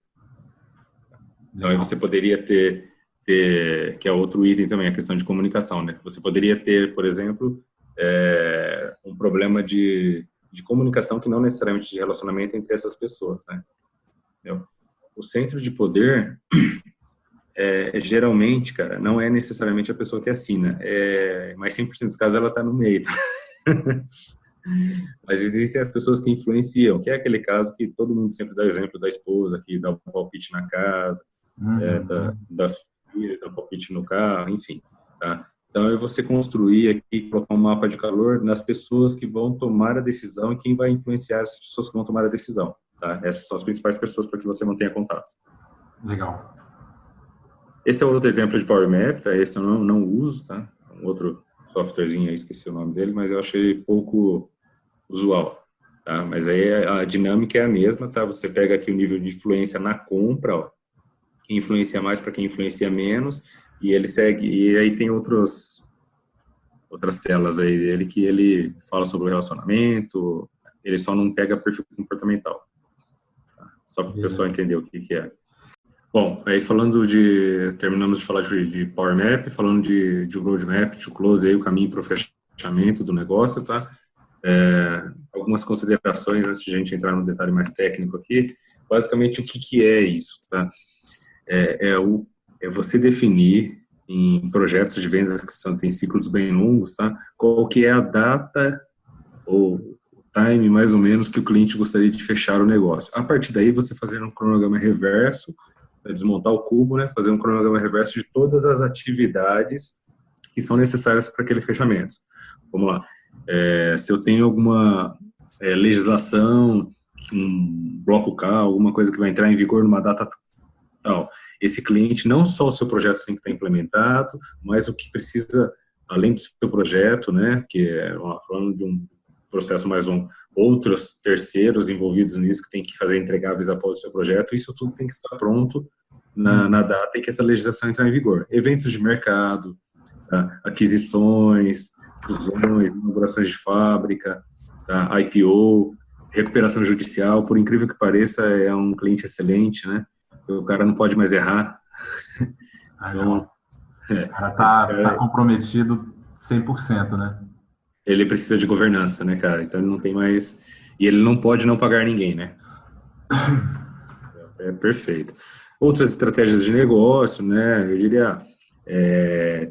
Então, aí você poderia ter, que é outro item também, a questão de comunicação, né? Você poderia ter, por exemplo, um problema de comunicação que não necessariamente de relacionamento entre essas pessoas, né? Entendeu? O centro de poder, geralmente, cara, não é necessariamente a pessoa que assina, mas 100% dos casos ela está no meio, tá? Mas existem as pessoas que influenciam, que é aquele caso que todo mundo sempre dá exemplo da esposa, que dá o palpite na casa, da filha, dá o palpite no carro, enfim, tá? Então, é você construir aqui, colocar um mapa de calor nas pessoas que vão tomar a decisão e quem vai influenciar as pessoas que vão tomar a decisão. Tá? Essas são as principais pessoas para que você mantenha contato. Legal. Esse é outro exemplo de Power Map, tá? Esse eu não uso, tá? Um outro softwarezinho aí, esqueci o nome dele, mas eu achei pouco usual, tá? Mas aí a dinâmica é a mesma, tá? Você pega aqui o nível de influência na compra, ó, quem influencia mais para quem influencia menos, e ele segue, e aí tem outras telas aí dele que ele fala sobre o relacionamento, ele só não pega perfil comportamental, tá? Só para o pessoal entender o que é. Bom, aí terminamos de falar de Power Map, falando de Roadmap, de Close, aí o caminho para o fechamento do negócio, tá? Algumas considerações antes de a gente entrar no detalhe mais técnico aqui. Basicamente, o que é isso, tá? É você definir em projetos de vendas que têm ciclos bem longos, tá? Qual que é a data ou o time, mais ou menos, que o cliente gostaria de fechar o negócio. A partir daí, você fazer um cronograma reverso, desmontar o cubo, né? Fazer um cronograma reverso de todas as atividades que são necessárias para aquele fechamento. Vamos lá. Se eu tenho alguma legislação, um bloco K, alguma coisa que vai entrar em vigor numa data tal, esse cliente, não só o seu projeto tem que estar implementado, mas o que precisa, além do seu projeto, né, que é falando de um processo mais outros terceiros envolvidos nisso que tem que fazer entregáveis após o seu projeto, isso tudo tem que estar pronto na data em que essa legislação entrar em vigor. Eventos de mercado, tá? Aquisições, fusões, inaugurações de fábrica, tá? IPO, recuperação judicial, por incrível que pareça, é um cliente excelente, né? O cara não pode mais errar. Então, o cara tá comprometido 100%, né? Ele precisa de governança, né, cara? Então ele não tem mais... E ele não pode não pagar ninguém, né? É perfeito. Outras estratégias de negócio, né? Eu diria,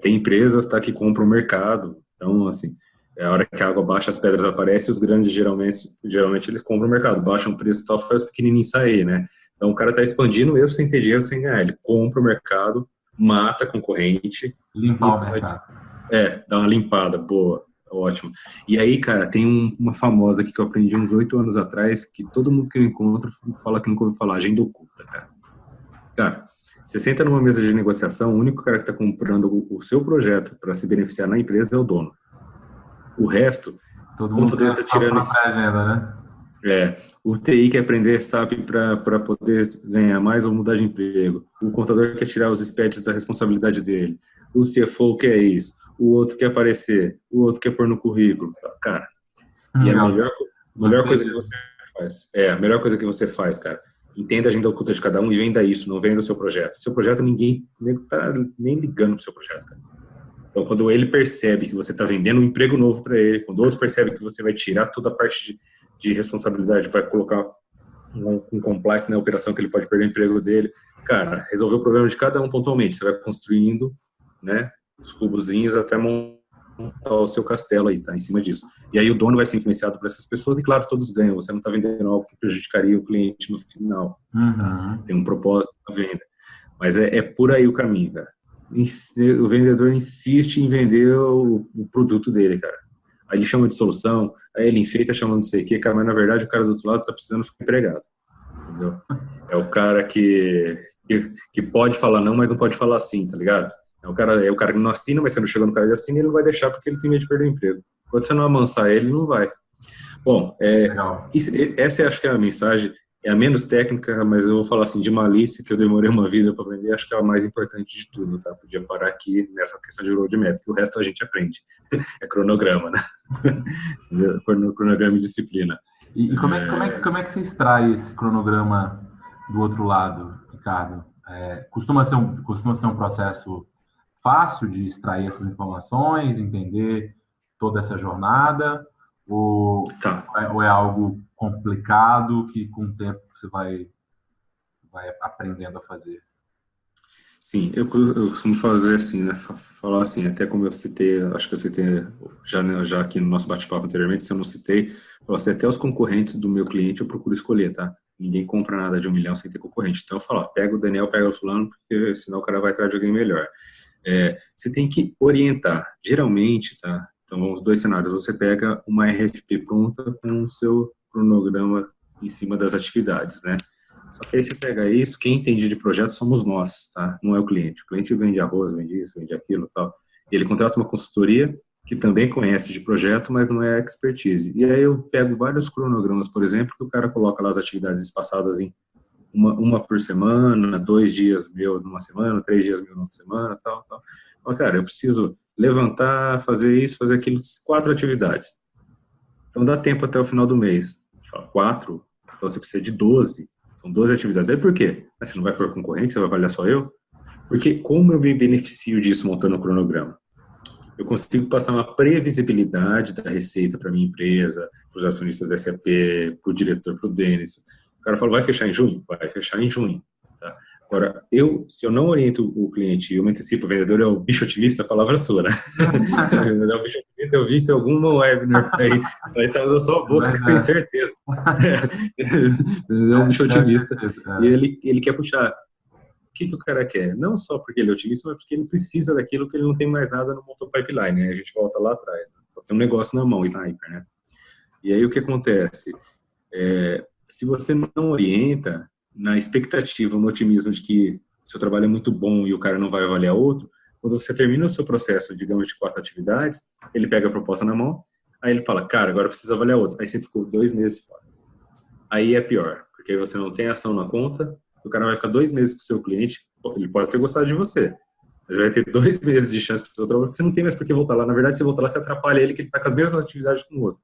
tem empresas, tá, que compram o mercado. Então, assim, a hora que a água baixa, as pedras aparecem, os grandes geralmente eles compram o mercado, baixam o preço e tal, faz os pequenininhos sair, né? Então o cara tá expandindo mesmo sem ter dinheiro, sem ganhar. Ele compra o mercado, mata a concorrente. Limpar o mercado. Dá uma limpada, boa. Ótimo. E aí, cara, tem uma famosa aqui que eu aprendi uns 8 anos atrás, que todo mundo que eu encontro fala que nunca ouviu falar, agenda oculta, cara. Cara, você senta numa mesa de negociação, o único cara que está comprando o seu projeto para se beneficiar na empresa é o dono. O resto, todo mundo quer tá tirando isso. Agenda, né? O TI quer aprender SAP para poder ganhar mais ou mudar de emprego. O contador quer tirar os SPEDs da responsabilidade dele. O CFO quer isso. O outro quer aparecer. O outro quer pôr no currículo. Cara, e a melhor coisa que você faz. A melhor coisa que você faz, cara. Entenda a agenda oculta de cada um e venda isso, não venda o seu projeto. Seu projeto, ninguém tá nem ligando pro seu projeto, cara. Então, quando ele percebe que você está vendendo um emprego novo para ele, quando o outro percebe que você vai tirar toda a parte de responsabilidade, vai colocar um compliance na operação que ele pode perder o emprego dele, cara, resolver o problema de cada um pontualmente. Você vai construindo, né, os cubozinhos até montar o seu castelo aí, tá, em cima disso. E aí o dono vai ser influenciado por essas pessoas e, claro, todos ganham. Você não está vendendo algo que prejudicaria o cliente no final. Tá? Tem um propósito na venda. Mas é por aí o caminho, cara. O vendedor insiste em vender o produto dele, cara. Aí ele chama de solução, aí ele enfeita chamando de sei o que, cara, mas na verdade o cara do outro lado tá precisando ficar empregado. Entendeu? É o cara que pode falar não, mas não pode falar sim, tá ligado? É o cara que não assina, mas você não chegou no cara de assina, ele não vai deixar porque ele tem medo de perder o emprego. Quando você não amansar ele, não vai. Bom, essa acho que é a mensagem. É a menos técnica, mas eu vou falar assim, de malícia, que eu demorei uma vida para aprender, acho que é a mais importante de tudo, tá? Podia parar aqui nessa questão de roadmap, que o resto a gente aprende. É cronograma, né? Cronograma e disciplina. E como é que você extrai esse cronograma do outro lado, Ricardo? Costuma ser um processo fácil de extrair essas informações, entender toda essa jornada? Ou é algo complicado que com o tempo você vai aprendendo a fazer? Sim, eu costumo fazer assim, né? Falar assim, até como eu citei, acho que eu citei já aqui no nosso bate-papo anteriormente, se eu não citei, falar assim, até os concorrentes do meu cliente eu procuro escolher, tá? Ninguém compra nada de 1 milhão sem ter concorrente. Então eu falo, pega o Daniel, pega o fulano, porque senão o cara vai atrás de alguém melhor. Você tem que orientar. Geralmente, tá? Então, vamos dois cenários. Você pega uma RFP pronta com o seu cronograma em cima das atividades, né? Só que aí você pega isso, quem entende de projeto somos nós, tá? Não é o cliente. O cliente vende arroz, vende isso, vende aquilo, tal. Ele contrata uma consultoria que também conhece de projeto, mas não é expertise. E aí eu pego vários cronogramas, por exemplo, que o cara coloca lá as atividades espaçadas em uma por semana, 2 dias meu numa semana, 3 dias meu numa semana, tal, tal. Mas, cara, eu preciso levantar, fazer isso, fazer aquilo, 4 atividades. Então dá tempo até o final do mês. Fala, 4? Então você precisa de 12. São 12 atividades. Aí por quê? Mas você não vai pôr concorrente, você vai avaliar só eu? Porque como eu me beneficio disso montando um cronograma? Eu consigo passar uma previsibilidade da receita para minha empresa, para os acionistas da SAP, para o diretor, para o Denis. O cara fala, vai fechar em junho? Vai fechar em junho. Tá? Agora, se eu não oriento o cliente, eu me antecipo, o vendedor é o bicho otimista, a palavra sua, né? É o bicho otimista, eu vi isso em algum webinar aí, vai sair da sua boca, que eu tenho certeza. É um bicho otimista. E ele quer puxar. O que o cara quer? Não só porque ele é otimista, mas porque ele precisa daquilo que ele não tem mais nada no motor pipeline, né? A gente volta lá atrás. Né? Tem um negócio na mão, sniper, né? E aí o que acontece? Se você não orienta na expectativa, no otimismo de que seu trabalho é muito bom e o cara não vai avaliar outro, quando você termina o seu processo, digamos, de 4 atividades, ele pega a proposta na mão, aí ele fala, cara, agora precisa avaliar outro. Aí você ficou 2 meses fora. Aí é pior, porque você não tem ação na conta, o cara vai ficar 2 meses com o seu cliente, ele pode ter gostado de você, mas vai ter 2 meses de chance para fazer o trabalho, porque você não tem mais por que voltar lá. Na verdade, você voltar lá, você atrapalha ele, que ele está com as mesmas atividades com o outro.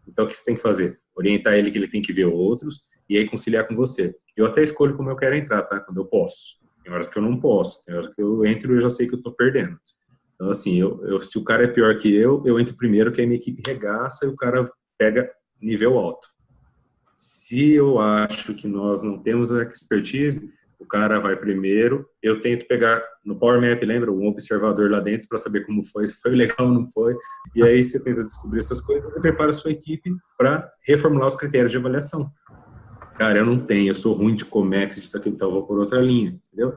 Então, o que você tem que fazer? Orientar ele que ele tem que ver outros e aí conciliar com você. Eu até escolho como eu quero entrar, tá? Quando eu posso. Tem horas que eu não posso, tem horas que eu entro e eu já sei que eu estou perdendo. Então, assim, se o cara é pior que eu entro primeiro, que aí minha equipe regaça e o cara pega nível alto. Se eu acho que nós não temos a expertise, o cara vai primeiro, eu tento pegar no Power Map, lembra? Um observador lá dentro para saber como foi, se foi legal ou não foi, e aí você tenta descobrir essas coisas e prepara a sua equipe para reformular os critérios de avaliação. Cara, eu não tenho, eu sou ruim de Comex, disso aqui, então eu vou por outra linha, entendeu?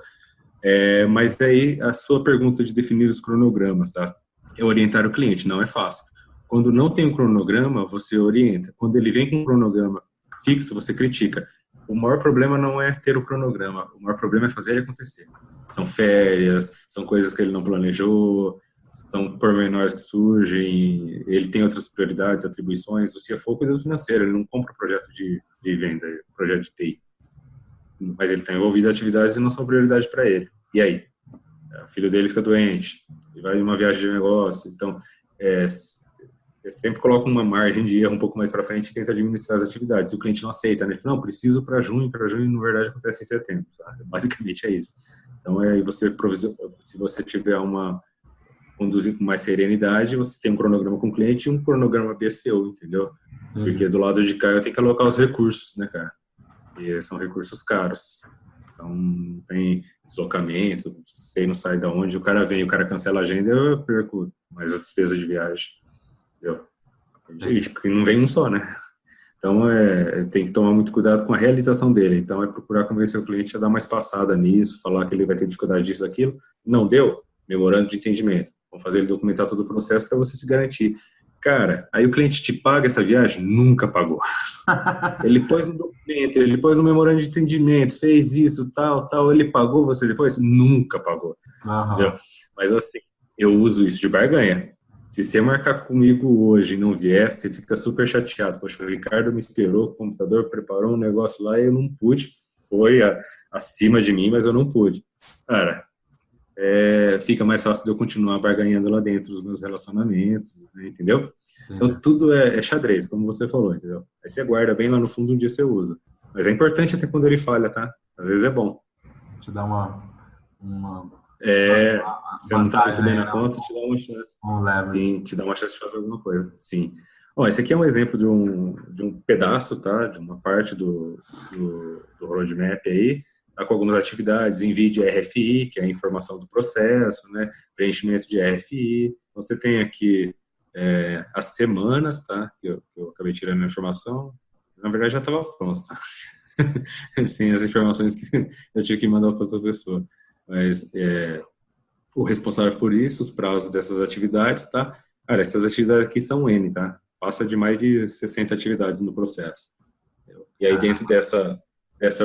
Mas aí a sua pergunta de definir os cronogramas, tá? É orientar o cliente, não é fácil. Quando não tem um cronograma, você orienta. Quando ele vem com um cronograma fixo, você critica. O maior problema não é ter o cronograma, o maior problema é fazer ele acontecer. São férias, são coisas que ele não planejou, são pormenores que surgem, ele tem outras prioridades, atribuições. O CFO cuida do financeiro, ele não compra projeto de venda, projeto de TI. Mas ele está envolvido em atividades que não são prioridade para ele. E aí? O filho dele fica doente, ele vai em uma viagem de negócio, então eu sempre coloco uma margem de erro um pouco mais para frente e tento administrar as atividades. Se o cliente não aceita, né? Ele fala, não, preciso para junho, na verdade acontece em setembro. Tá? Basicamente é isso. Então, se você tiver conduzir com mais serenidade, você tem um cronograma com o cliente e um cronograma BCO, entendeu? Porque do lado de cá eu tenho que alocar os recursos, né, cara? E são recursos caros. Então, tem deslocamento, sei não sai de onde, o cara vem, o cara cancela a agenda, eu perco mais a despesa de viagem. Entendeu? E não vem um só, né? Então, tem que tomar muito cuidado com a realização dele. Então, procurar convencer o cliente a dar mais passada nisso, falar que ele vai ter dificuldade disso, daquilo. Não deu? Memorando de entendimento. Vamos fazer ele documentar todo o processo para você se garantir. Cara, aí o cliente te paga essa viagem? Nunca pagou. Ele pôs no documento, ele pôs no memorando de entendimento, fez isso, tal, tal, ele pagou você depois? Nunca pagou. Entendeu? Mas assim, eu uso isso de barganha. Se você marcar comigo hoje e não vier, você fica super chateado. Poxa, o Ricardo me esperou, o computador preparou um negócio lá e eu não pude. Foi acima de mim, mas eu não pude. Cara, fica mais fácil de eu continuar barganhando lá dentro dos meus relacionamentos, né, entendeu? Então, tudo é xadrez, como você falou, entendeu? Aí você guarda bem lá no fundo, um dia você usa. Mas é importante até quando ele falha, tá? Às vezes é bom. Te dá uma você não tá muito bem na conta, te dá uma chance. Sim, te dá uma chance de fazer alguma coisa. Sim. Ó, esse aqui é um exemplo de um pedaço, tá? De uma parte do roadmap aí, tá? Com algumas atividades, envio de RFI, que é a informação do processo, né? Preenchimento de RFI. Você tem aqui as semanas, tá? Que eu acabei tirando a informação. Na verdade, já estava pronto, tá? Sim, as informações que eu tive que mandar para outra pessoa. Mas o responsável por isso, os prazos dessas atividades, tá? Cara, essas atividades aqui são N, tá? Passa de mais de 60 atividades no processo. E aí, dentro dessa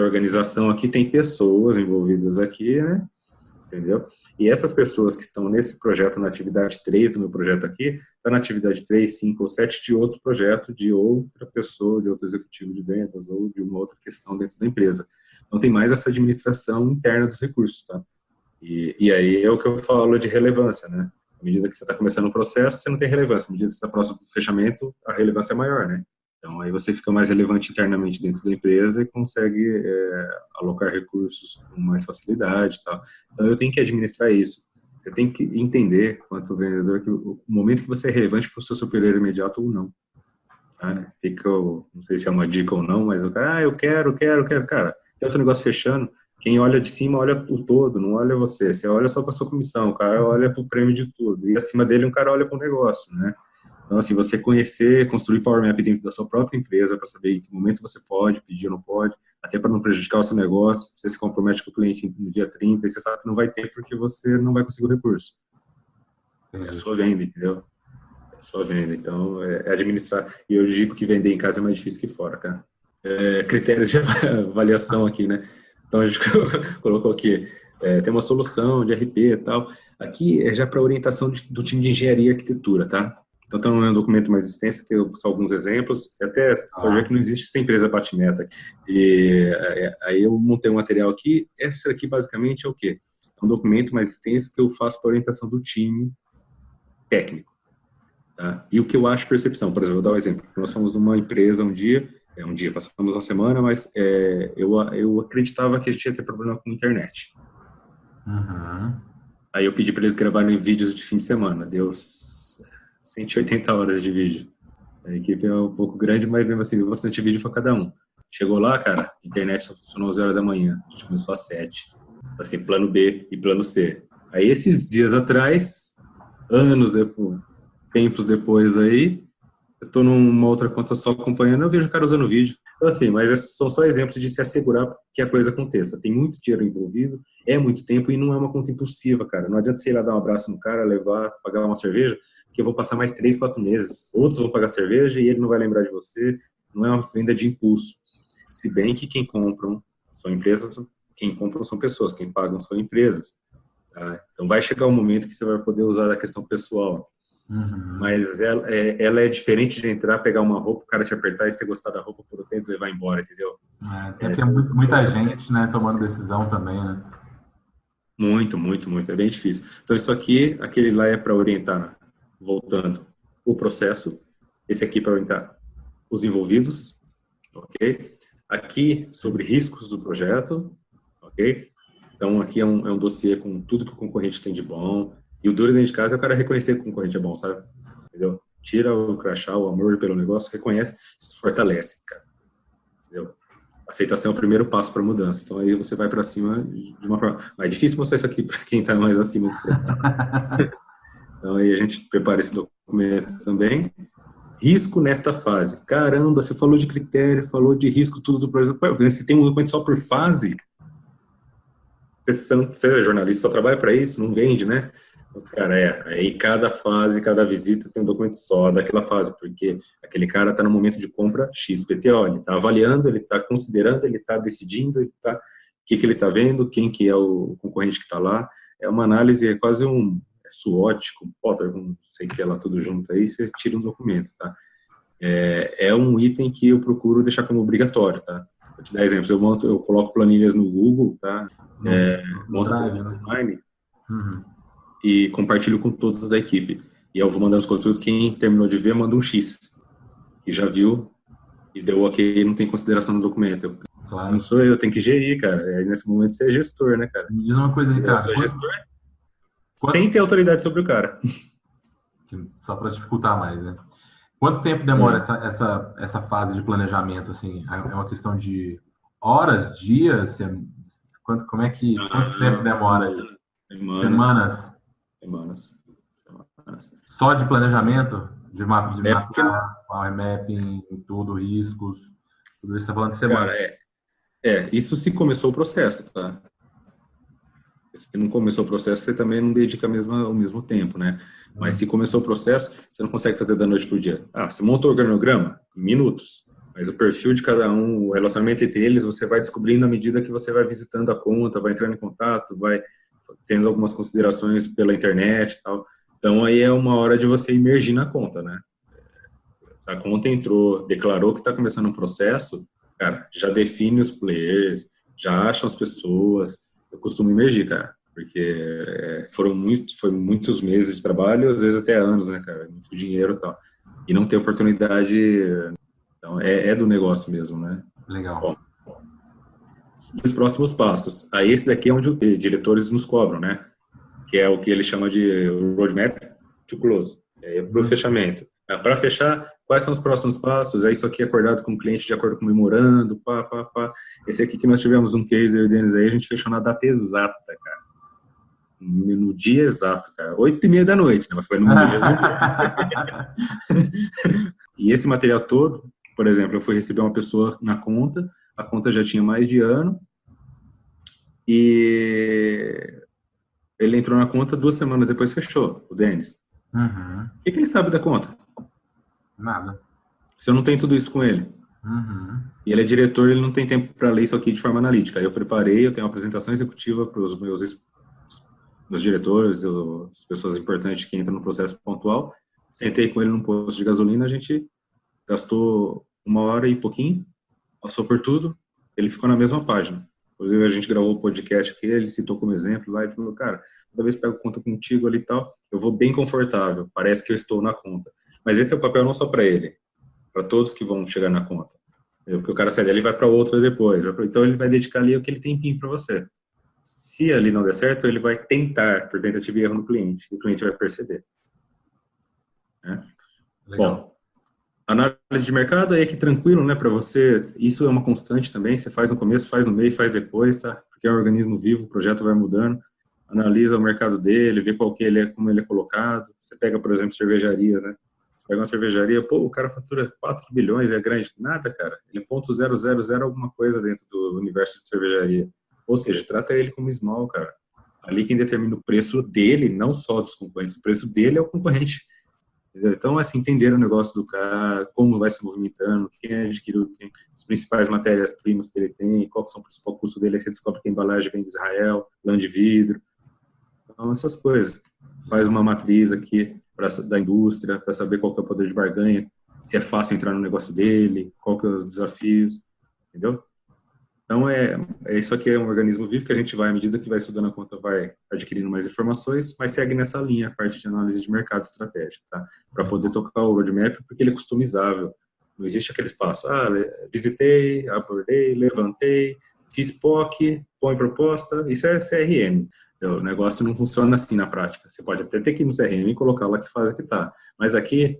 organização aqui, tem pessoas envolvidas aqui, né? Entendeu? E essas pessoas que estão nesse projeto, na atividade 3 do meu projeto aqui, está na atividade 3, 5 ou 7 de outro projeto, de outra pessoa, de outro executivo de vendas ou de uma outra questão dentro da empresa. Então, tem mais essa administração interna dos recursos, tá? E aí é o que eu falo de relevância, né? À medida que você está começando um processo, você não tem relevância. À medida que você está próximo do fechamento, a relevância é maior, né? Então, aí você fica mais relevante internamente dentro da empresa e consegue alocar recursos com mais facilidade e tal. Então, eu tenho que administrar isso. Você tem que entender, quanto vendedor, que o momento que você é relevante para o seu superior imediato ou não. Tá? Fica, não sei se é uma dica ou não, mas o cara, eu quero. Cara, tem outro negócio fechando, quem olha de cima olha o todo, não olha você. Você olha só para sua comissão, o cara olha para o prêmio de tudo. E acima dele, um cara olha para o negócio, né? Então, assim, você conhecer, construir Power Map dentro da sua própria empresa para saber em que momento você pode pedir ou não pode, até para não prejudicar o seu negócio. Você se compromete com o cliente no dia 30 e você sabe que não vai ter porque você não vai conseguir o recurso. É a sua venda, entendeu? É a sua venda. Então, é administrar. E eu digo que vender em casa é mais difícil que fora, cara. Critérios de avaliação aqui, né? Então, a gente colocou aqui, tem uma solução de RP e tal. Aqui é já para orientação do time de engenharia e arquitetura, tá? Então, é um documento mais extenso, que são alguns exemplos. Até você pode ver que não existe essa empresa bate-meta. E aí eu montei um material aqui. Essa aqui, basicamente, é o quê? É um documento mais extenso que eu faço para orientação do time técnico. Tá? E o que eu acho percepção, por exemplo, eu vou dar um exemplo. Nós somos uma empresa passamos uma semana, mas eu acreditava que a gente ia ter problema com a internet. Uhum. Aí eu pedi para eles gravarem vídeos de fim de semana. Deu 180 horas de vídeo. A equipe é um pouco grande, mas mesmo assim, deu bastante vídeo para cada um. Chegou lá, cara, a internet só funcionou às 11 horas da manhã. A gente começou às 7. Assim, plano B e plano C. Aí esses dias atrás, anos depois, tempos depois aí, eu tô numa outra conta só acompanhando, eu vejo o cara usando vídeo. Então, assim, mas são só exemplos de se assegurar que a coisa aconteça. Tem muito dinheiro envolvido, é muito tempo e não é uma conta impulsiva, cara. Não adianta você ir lá dar um abraço no cara, levar, pagar uma cerveja, porque eu vou passar mais 3, 4 meses. Outros vão pagar cerveja e ele não vai lembrar de você. Não é uma venda de impulso. Se bem que quem compram são empresas, quem compram são pessoas, quem pagam são empresas. Tá? Então vai chegar um momento que você vai poder usar a questão pessoal. Uhum. Mas ela é diferente de entrar, pegar uma roupa, o cara te apertar e você gostar da roupa por um tempo, você vai embora, entendeu? Tem muita gente, né, tomando decisão também, né? Muito, é bem difícil. Então isso aqui, aquele lá é para orientar, voltando, o processo, esse aqui para orientar os envolvidos, ok? Aqui sobre riscos do projeto, ok? Então aqui é um dossiê com tudo que o concorrente tem de bom. E o duro dentro de casa é o cara reconhecer que o concorrente é bom, sabe? Entendeu? Tira o crachá, o amor pelo negócio, reconhece, isso fortalece, cara. Entendeu? Aceitação é o primeiro passo para mudança. Então aí você vai para cima de uma forma. Mas é difícil mostrar isso aqui para quem está mais acima de você. Então aí a gente prepara esse documento também. Risco nesta fase. Caramba, você falou de critério, falou de risco, tudo do projeto. Você tem um documento só por fase? Você é jornalista, só trabalha para isso, não vende, né? Cara, aí cada fase, cada visita tem um documento só daquela fase, porque aquele cara está no momento de compra XPTO, ele está avaliando, ele está considerando, ele está decidindo, o que ele está vendo, quem que é o concorrente que está lá. É uma análise, é quase um SWOT, com Potter, com não sei o que é lá tudo junto aí, você tira um documento, tá? É um item que eu procuro deixar como obrigatório, tá? Vou te dar exemplos, eu coloco planilhas no Google, tá? Monto tudo online. Uhum. E compartilho com todos da equipe. E eu vou mandando os conteúdos, quem terminou de ver, manda um X. Que já viu e deu ok, não tem consideração no documento. Claro. Não sou eu, tenho que gerir, cara. Aí, nesse momento você é gestor, né, cara? Me diz uma coisa aí, cara. Eu sou gestor sem ter autoridade sobre o cara. Só para dificultar mais, né? Quanto tempo demora essa fase de planejamento, assim? É uma questão de horas, dias? Quanto tempo demora isso? Semanas. Só de planejamento? De mapear, Power Mapping, tudo, riscos, tudo isso você está falando de semana. Cara, isso se começou o processo, tá? Se não começou o processo, você também não dedica o mesmo tempo, né? Mas se começou o processo, você não consegue fazer da noite pro dia. Você monta o organograma em minutos, mas o perfil de cada um, o relacionamento entre eles, você vai descobrindo à medida que você vai visitando a conta, vai entrando em contato, vai tendo algumas considerações pela internet e tal. Então, aí é uma hora de você imergir na conta, né? Se a conta entrou, declarou que está começando um processo, cara, já define os players, já acham as pessoas. Eu costumo imergir, cara, porque foi muitos meses de trabalho, às vezes até anos, né, cara? Muito dinheiro e tal. E não ter oportunidade, então, é do negócio mesmo, né? Legal. Bom, os próximos passos. Aí esse daqui é onde os diretores nos cobram, né? Que é o que ele chama de roadmap to close, para o fechamento. Para fechar, quais são os próximos passos? É isso aqui acordado com o cliente de acordo com o memorando, pá. Esse aqui que nós tivemos um case, eu e o Denis aí, a gente fechou na data exata, cara. No dia exato, cara. 8h30 da noite, né? Mas foi no mesmo dia. E esse material todo, por exemplo, eu fui receber uma pessoa na conta, a conta já tinha mais de ano, e ele entrou na conta 2 semanas depois fechou, o Denis. Uhum. O que ele sabe da conta? Nada. Se eu não tenho tudo isso com ele. Uhum. E ele é diretor, ele não tem tempo para ler isso aqui de forma analítica. Aí eu preparei, eu tenho uma apresentação executiva para os meus diretores, as pessoas importantes que entram no processo pontual. Sentei com ele num posto de gasolina, a gente gastou 1 hora e pouquinho, passou por tudo, ele ficou na mesma página. Inclusive, a gente gravou o podcast aqui, ele citou como exemplo lá e falou, cara, toda vez que pego conta contigo ali e tal, eu vou bem confortável, parece que eu estou na conta. Mas esse é o papel não só para ele, para todos que vão chegar na conta. Porque o cara sai dali e vai para outra depois. Então, ele vai dedicar ali aquele tempinho para você. Se ali não der certo, ele vai tentar, por tentativa e erro no cliente, e o cliente vai perceber. Né? Bom, análise de mercado aí é que tranquilo, né, para você, isso é uma constante também, você faz no começo, faz no meio, faz depois, tá? Porque é um organismo vivo, o projeto vai mudando, analisa o mercado dele, vê qual que ele é, como ele é colocado. Você pega, por exemplo, cervejarias, né? Você pega uma cervejaria, pô, o cara fatura 4 bilhões, é grande. Nada, cara, ele é 0,000 alguma coisa dentro do universo de cervejaria. Ou seja, trata ele como small, cara. Ali quem determina o preço dele, não só dos concorrentes, o preço dele é o concorrente. Entendeu? Então, assim, entender o negócio do cara, como vai se movimentando, quem adquiriu, as principais matérias-primas que ele tem, qual são o principal custo dele, aí você descobre que a embalagem vem de Israel, lã de vidro. Então, essas coisas. Faz uma matriz aqui da indústria, para saber qual que é o poder de barganha, se é fácil entrar no negócio dele, qual que é os desafios, entendeu? Então, isso aqui é um organismo vivo que a gente vai, à medida que vai estudando a conta, vai adquirindo mais informações, mas segue nessa linha, a parte de análise de mercado estratégico, tá? Para poder tocar o roadmap, porque ele é customizável. Não existe aquele espaço, visitei, abordei, levantei, fiz POC, põe proposta, isso é CRM. O negócio não funciona assim na prática. Você pode até ter que ir no CRM e colocar lá que fase que está. Mas aqui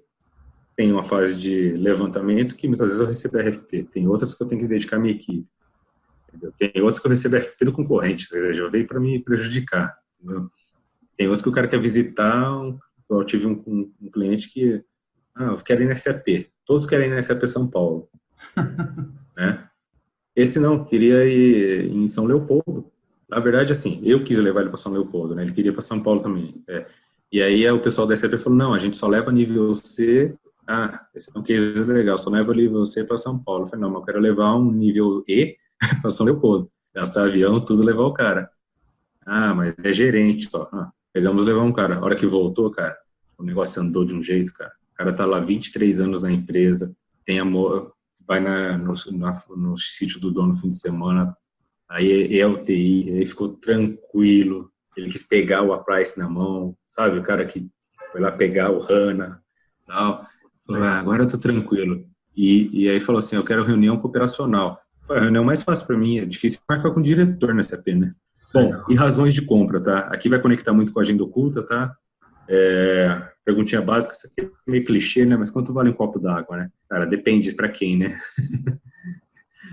tem uma fase de levantamento que muitas vezes eu recebo RFP. Tem outras que eu tenho que dedicar a minha equipe. Entendeu? Tem outros que eu recebo RFP do concorrente, ou seja, veio para me prejudicar. Entendeu? Tem outros que o cara quer visitar. Eu tive um cliente que eu quero ir na SAP. Todos querem ir na SAP São Paulo. Né? Esse não, queria ir em São Leopoldo. Na verdade, assim, eu quis levar ele para São Leopoldo, né? Ele queria para São Paulo também. E aí o pessoal da SAP falou, não, a gente só leva nível C. Esse é um case legal, só leva nível C para São Paulo. Eu falei, não, mas eu quero levar um nível E para São Leopoldo. Gastar avião, tudo, levar o cara. Mas é gerente só. Pegamos levar um cara. A hora que voltou, cara, o negócio andou de um jeito, cara. O cara tá lá 23 anos na empresa, tem amor, vai no sítio do dono no fim de semana, aí é UTI, aí ficou tranquilo, ele quis pegar o Aprice na mão, sabe? O cara que foi lá pegar o HANA, tal. Falou, agora eu tô tranquilo. E aí falou assim, eu quero reunião operacional. A reunião mais fácil para mim, é difícil marcar com o diretor nessa SAP, né? Bom, e razões de compra, tá? Aqui vai conectar muito com a agenda oculta, tá? Perguntinha básica, isso aqui é meio clichê, né? Mas quanto vale um copo d'água, né? Cara, depende para quem, né?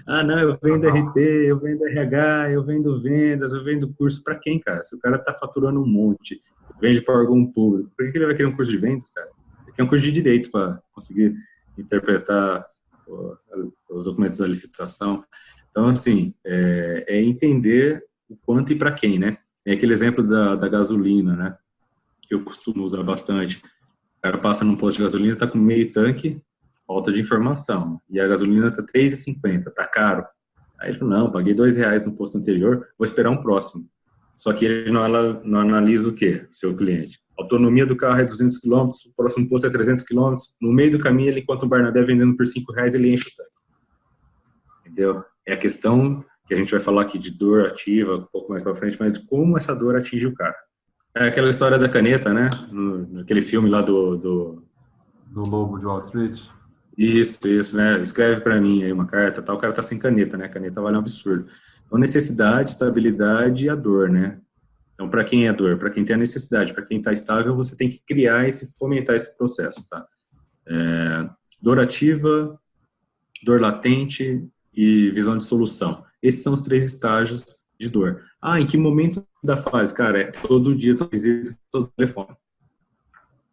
Não, eu vendo RP, eu vendo RH, eu vendo vendas, eu vendo curso. Para quem, cara? Se o cara tá faturando um monte, vende para órgão público, por que ele vai querer um curso de vendas, cara? Ele quer um curso de direito para conseguir interpretar os documentos da licitação. Então, assim, é entender o quanto e para quem, né? Tem aquele exemplo da gasolina, né? Que eu costumo usar bastante. O cara passa num posto de gasolina, está com meio tanque, falta de informação. E a gasolina está R$3,50, tá caro. Aí ele falou, não, paguei R$2 no posto anterior, vou esperar um próximo. Só que ele não analisa o quê? Seu cliente. A autonomia do carro é 200 quilômetros, o próximo posto é 300 quilômetros. No meio do caminho, ele encontra um Barnabé vendendo por R$5, ele enche o tanque. Entendeu? É a questão que a gente vai falar aqui de dor ativa, um pouco mais para frente, mas de como essa dor atinge o cara. É aquela história da caneta, né? Naquele filme lá do Lobo de Wall Street. Isso, né? Escreve para mim aí uma carta, tal. O cara tá sem caneta, né? Caneta vale um absurdo. Então, necessidade, estabilidade e a dor, né? Então, para quem é dor? Para quem tem a necessidade, para quem está estável, você tem que criar fomentar esse processo, tá? Dor ativa, dor latente e visão de solução. Esses são os 3 estágios de dor. Em que momento da fase? Cara, é todo dia, todo telefone.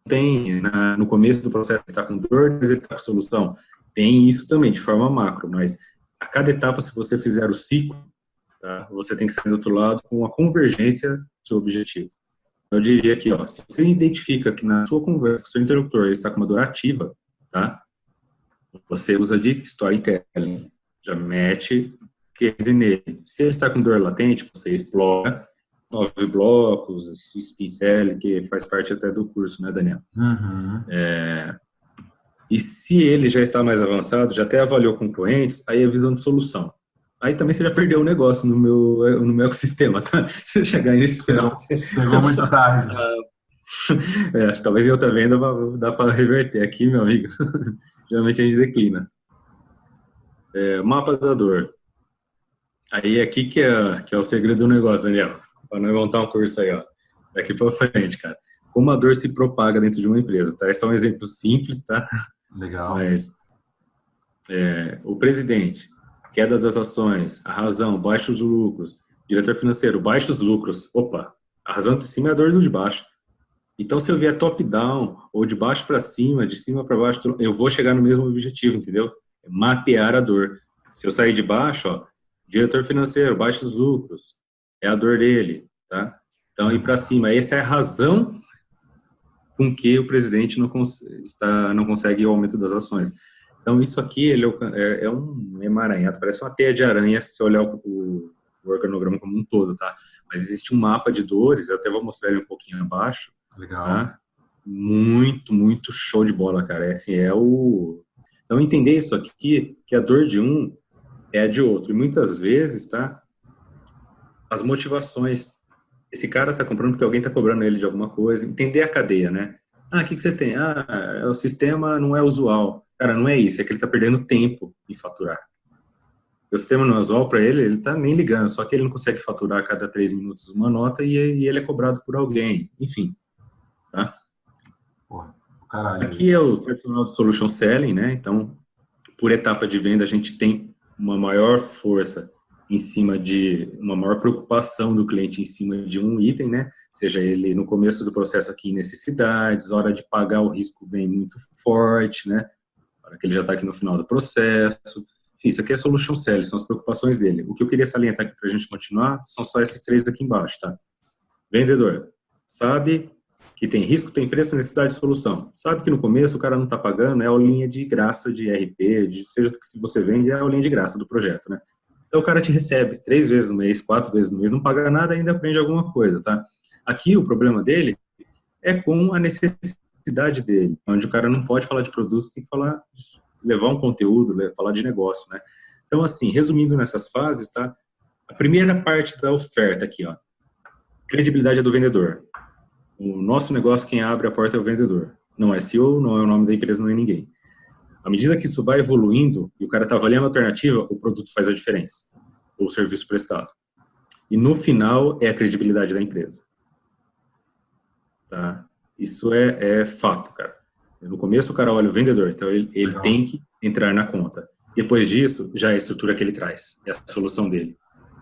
Tem, no começo do processo, ele está com dor, depois ele está com solução. Tem isso também, de forma macro, mas a cada etapa, se você fizer o ciclo, tá, você tem que sair do outro lado com a convergência do seu objetivo. Eu diria aqui, ó, se você identifica que na sua conversa com o seu interlocutor ele está com uma dor ativa, tá, você usa de storytelling, já mete case nele. Se ele está com dor latente, você explora 9 blocos, Spin que faz parte até do curso, né, Daniel? Uhum. E se ele já está mais avançado, já até avaliou com clientes, aí é visão de solução. Aí também você já perdeu o negócio no meu ecossistema, tá? Se eu chegar nesse final... Pegou muito tarde. Talvez em outra venda dá para reverter. Aqui, meu amigo, geralmente a gente declina. Mapa da dor. Aí aqui que é o segredo do negócio, Daniel. Para nós montar um curso aí, ó. Daqui para frente, cara. Como a dor se propaga dentro de uma empresa, tá? Esse é um exemplo simples, tá? Legal. Mas o presidente, queda das ações, a razão, baixos lucros, diretor financeiro, baixos lucros. Opa, a razão de cima é a dor do de baixo. Então, se eu vier top-down, ou de baixo para cima, de cima para baixo, eu vou chegar no mesmo objetivo, entendeu? É mapear a dor. Se eu sair de baixo, ó, diretor financeiro, baixos lucros, é a dor dele, tá? Então, ir para cima. Essa é a razão com que o presidente não consegue o aumento das ações. Então, isso aqui ele é um emaranhado, parece uma teia de aranha se você olhar o organograma como um todo, tá? Mas existe um mapa de dores, eu até vou mostrar ele um pouquinho abaixo. Legal. Tá? Muito, muito show de bola, cara. Então, entender isso aqui, que a dor de um é a de outro. E muitas vezes, tá? As motivações. Esse cara tá comprando porque alguém tá cobrando ele de alguma coisa. Entender a cadeia, né? O que você tem? O sistema não é usual. Cara, não é isso. É que ele tá perdendo tempo em faturar. O sistema não é usual para ele tá nem ligando. Só que ele não consegue faturar a cada 3 minutos uma nota e ele é cobrado por alguém. Enfim. Tá? Porra, caralho. Aqui é o tradicional do Solution Selling, né? Então, por etapa de venda, a gente tem uma maior força em cima de uma maior preocupação do cliente em cima de um item, né? Seja ele no começo do processo aqui em necessidades, hora de pagar o risco vem muito forte, né? Hora que ele já está aqui no final do processo. Enfim, isso aqui é Solution Selling, são as preocupações dele. O que eu queria salientar aqui para a gente continuar são só esses 3 daqui embaixo, tá? Vendedor, sabe que tem risco, tem preço, necessidade de solução. Sabe que no começo o cara não está pagando, é a aulinha de graça de RP, seja o que se você vende, é a aulinha de graça do projeto, né? Então o cara te recebe 3 vezes no mês, 4 vezes no mês, não paga nada, ainda aprende alguma coisa, tá? Aqui o problema dele é com a necessidade dele, onde o cara não pode falar de produto, tem que falar levar um conteúdo, falar de negócio, né? Então, assim, resumindo nessas fases, tá? A primeira parte da oferta aqui, ó, credibilidade é do vendedor. O nosso negócio, quem abre a porta é o vendedor. Não é CEO, não é o nome da empresa, não é ninguém. À medida que isso vai evoluindo e o cara está avaliando a alternativa, o produto faz a diferença, ou o serviço prestado. E no final é a credibilidade da empresa. Tá? Isso é fato, cara. No começo o cara olha o vendedor, então ele tem que entrar na conta. Depois disso, já é a estrutura que ele traz, é a solução dele.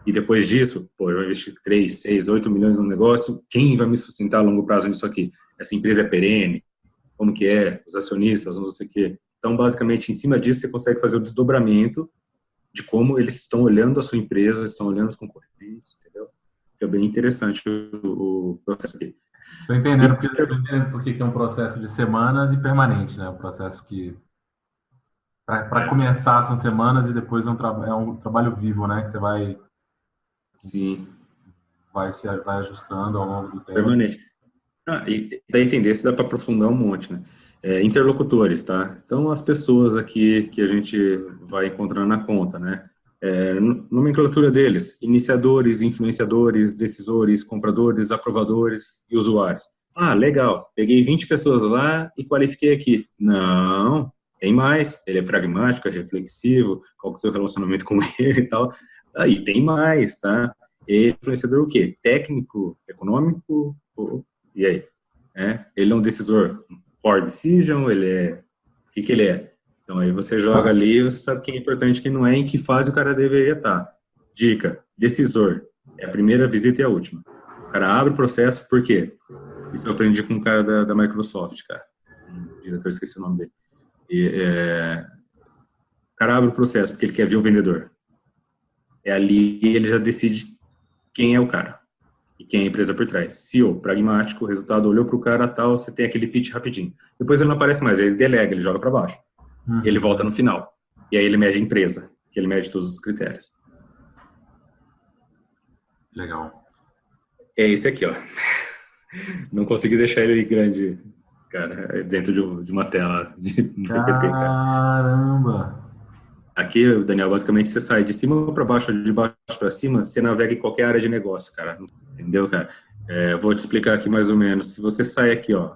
E depois disso, eu vou investir 3, 6, 8 milhões no negócio, quem vai me sustentar a longo prazo nisso aqui? Essa empresa é perene? Como que é? Os acionistas, não sei o quê. Então, basicamente, em cima disso, você consegue fazer o desdobramento de como eles estão olhando a sua empresa, estão olhando os concorrentes, entendeu? fica bem interessante o processo aqui. Estou entendendo porque que é um processo de semanas e permanente, né? Um processo que, para É, começar, são semanas e depois é um trabalho vivo, né? Que você sim, vai ajustando ao longo do tempo. permanente. E daí entender se dá para aprofundar um monte, né? Interlocutores, tá? Então, as pessoas aqui que a gente vai encontrar na conta, né? Nomenclatura deles: iniciadores, influenciadores, decisores, compradores, aprovadores e usuários. Ah, legal. Peguei 20 pessoas lá e qualifiquei aqui. Não, tem mais. Ele é pragmático, é reflexivo, qual que é o seu relacionamento com ele e tal. Aí tem mais, tá? Influenciador o quê? Técnico, econômico, e aí? Ele é um decisor for decision, ele é... O que ele é? Então, aí você joga ali, você sabe quem é importante e quem não é, em que fase o cara deveria estar. Dica, decisor. É a primeira visita e a última. O cara abre o processo, por quê? Isso eu aprendi com um cara da Microsoft, cara. Um diretor, esqueci o nome dele. O cara abre o processo porque ele quer ver o vendedor. Ali ele já decide quem é o cara e quem é a empresa por trás. CEO, pragmático, resultado, olhou para o cara, tal, você tem aquele pitch rapidinho. Depois ele não aparece mais, ele delega, ele joga para baixo. Ele volta no final. E aí ele mede a empresa, que ele mede todos os critérios. Legal. É esse aqui, ó. Não consegui deixar ele grande, cara, dentro de uma tela de PPT, cara. Caramba! Aqui, Daniel, basicamente você sai de cima para baixo, de baixo para cima, você navega em qualquer área de negócio, cara. Entendeu, cara? Vou te explicar aqui mais ou menos. Se você sai aqui, ó,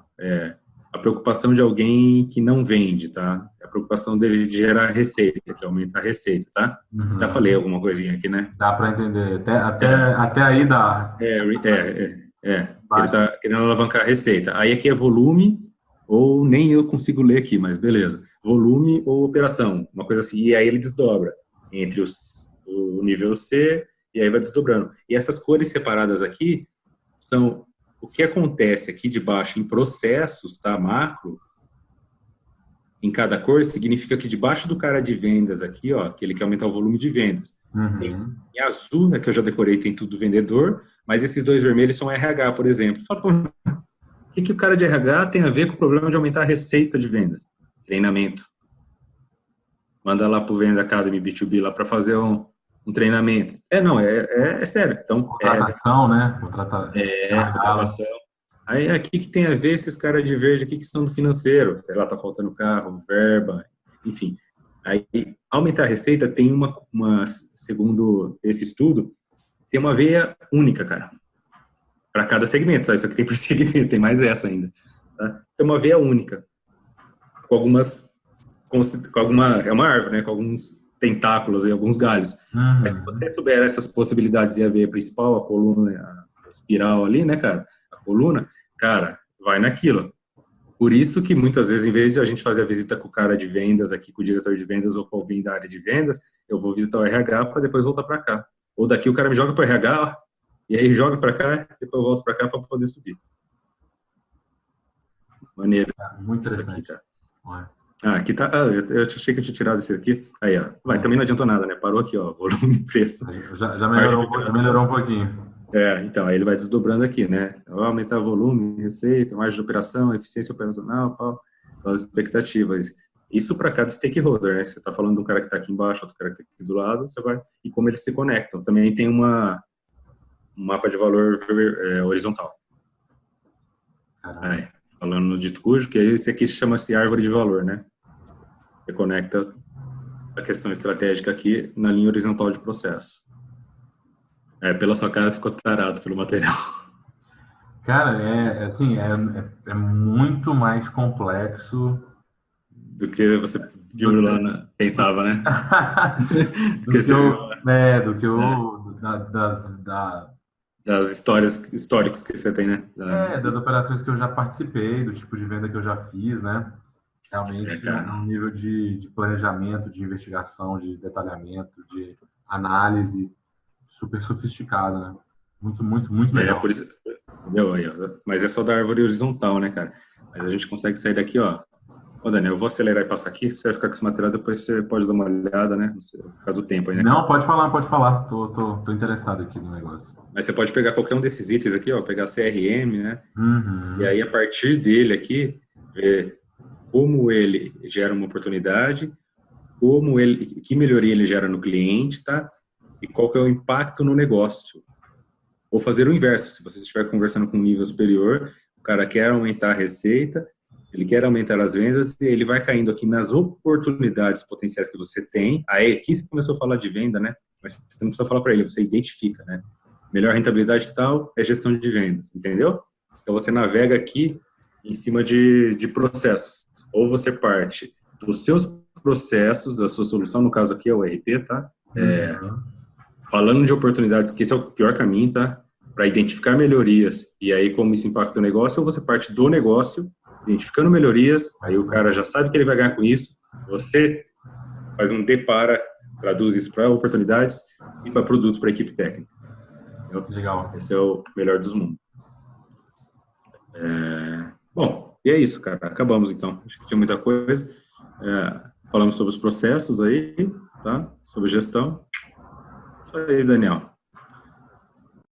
a preocupação de alguém que não vende, tá? A preocupação dele de gerar receita, que aumenta a receita, tá? Uhum. Dá para ler alguma coisinha aqui, né? Dá para entender. Até aí dá. Ele tá querendo alavancar a receita. Aí aqui é volume, ou nem eu consigo ler aqui, mas beleza. Volume ou operação, uma coisa assim. E aí ele desdobra entre o nível C e aí vai desdobrando. E essas cores separadas aqui são o que acontece aqui de baixo em processos, tá? Macro, em cada cor, significa que debaixo do cara de vendas aqui, ó, que ele quer aumentar o volume de vendas. Uhum. Em azul, né, que eu já decorei, tem tudo vendedor, mas esses dois vermelhos são RH, por exemplo. Fala, pô, o que o cara de RH tem a ver com o problema de aumentar a receita de vendas? Treinamento. Manda lá pro Venda Academy B2B lá para fazer um treinamento. Não, é sério. Então, contratação, né? Contratação. Aí, aqui que tem a ver esses caras de verde aqui que estão do financeiro. Sei lá, tá faltando carro, verba, enfim. Aí, aumentar a receita tem segundo esse estudo, tem uma veia única, cara. Para cada segmento, tá? Isso aqui tem por segmento, tem mais essa ainda. Tá? Tem uma veia única. Com é uma árvore, né? Com alguns tentáculos e alguns galhos. Uhum. Mas se você souber essas possibilidades e a veia principal, a coluna, a espiral ali, né, cara? A coluna, cara, vai naquilo. Por isso que muitas vezes, em vez de a gente fazer a visita com o cara de vendas aqui, com o diretor de vendas ou com alguém da área de vendas, eu vou visitar o RH para depois voltar para cá. Ou daqui o cara me joga para o RH, e aí joga para cá, depois eu volto para cá para poder subir. Maneiro. Muito isso interessante. aqui, cara. Aqui tá. Eu achei que eu tinha tirado esse aqui. Aí, ó. Também não adiantou nada, né? Parou aqui, ó. Volume e preço. Já melhorou um pouquinho. Então, aí ele vai desdobrando aqui, né? Aumentar volume, receita, margem de operação, eficiência operacional, pau, as expectativas. Isso para cada stakeholder, né? Você está falando de um cara que está aqui embaixo, outro cara que está aqui do lado, você vai. E como eles se conectam. Também tem um mapa de valor horizontal. Aí, falando no dito cujo, que esse aqui chama-se árvore de valor, né? Você conecta a questão estratégica aqui na linha horizontal de processo. Pela sua cara ficou tarado pelo material. Cara, é muito mais complexo do que você viu lá, pensava, né? Das histórias históricas que você tem, né? Das operações que eu já participei, do tipo de venda que eu já fiz, né? Realmente é um nível de planejamento, de investigação, de detalhamento, de análise super sofisticado, né? Muito legal. Por isso, entendeu? Aí, ó. Mas é só da árvore horizontal, né, cara? Mas a gente consegue sair daqui, ó. Ô, Daniel, eu vou acelerar e passar aqui, você vai ficar com esse material, depois você pode dar uma olhada, né? Não sei, por causa do tempo aí, né? Não, pode falar, pode falar. Tô interessado aqui no negócio. Mas você pode pegar qualquer um desses itens aqui, ó, pegar CRM, né? Uhum. E aí, a partir dele aqui, ver como ele gera uma oportunidade, que melhoria ele gera no cliente, tá? E qual que é o impacto no negócio. Ou fazer o inverso, se você estiver conversando com um nível superior, o cara quer aumentar a receita, ele quer aumentar as vendas, e ele vai caindo aqui nas oportunidades potenciais que você tem. Aí aqui você começou a falar de venda, né? Mas você não precisa falar para ele, você identifica, né? Melhor rentabilidade tal é gestão de vendas, entendeu? Então você navega aqui em cima de processos. Ou você parte dos seus processos, da sua solução, no caso aqui é o ERP, tá? Falando de oportunidades, que esse é o pior caminho, tá? Para identificar melhorias e aí como isso impacta o negócio, ou você parte do negócio, identificando melhorias, aí o cara já sabe que ele vai ganhar com isso, você faz um depara, traduz isso para oportunidades e para produto para a equipe técnica. Entendeu? Legal. Esse é o melhor dos mundos. Bom, e é isso, cara. Acabamos então. Acho que tinha muita coisa. Falamos sobre os processos aí, tá? Sobre gestão. Isso aí, Daniel.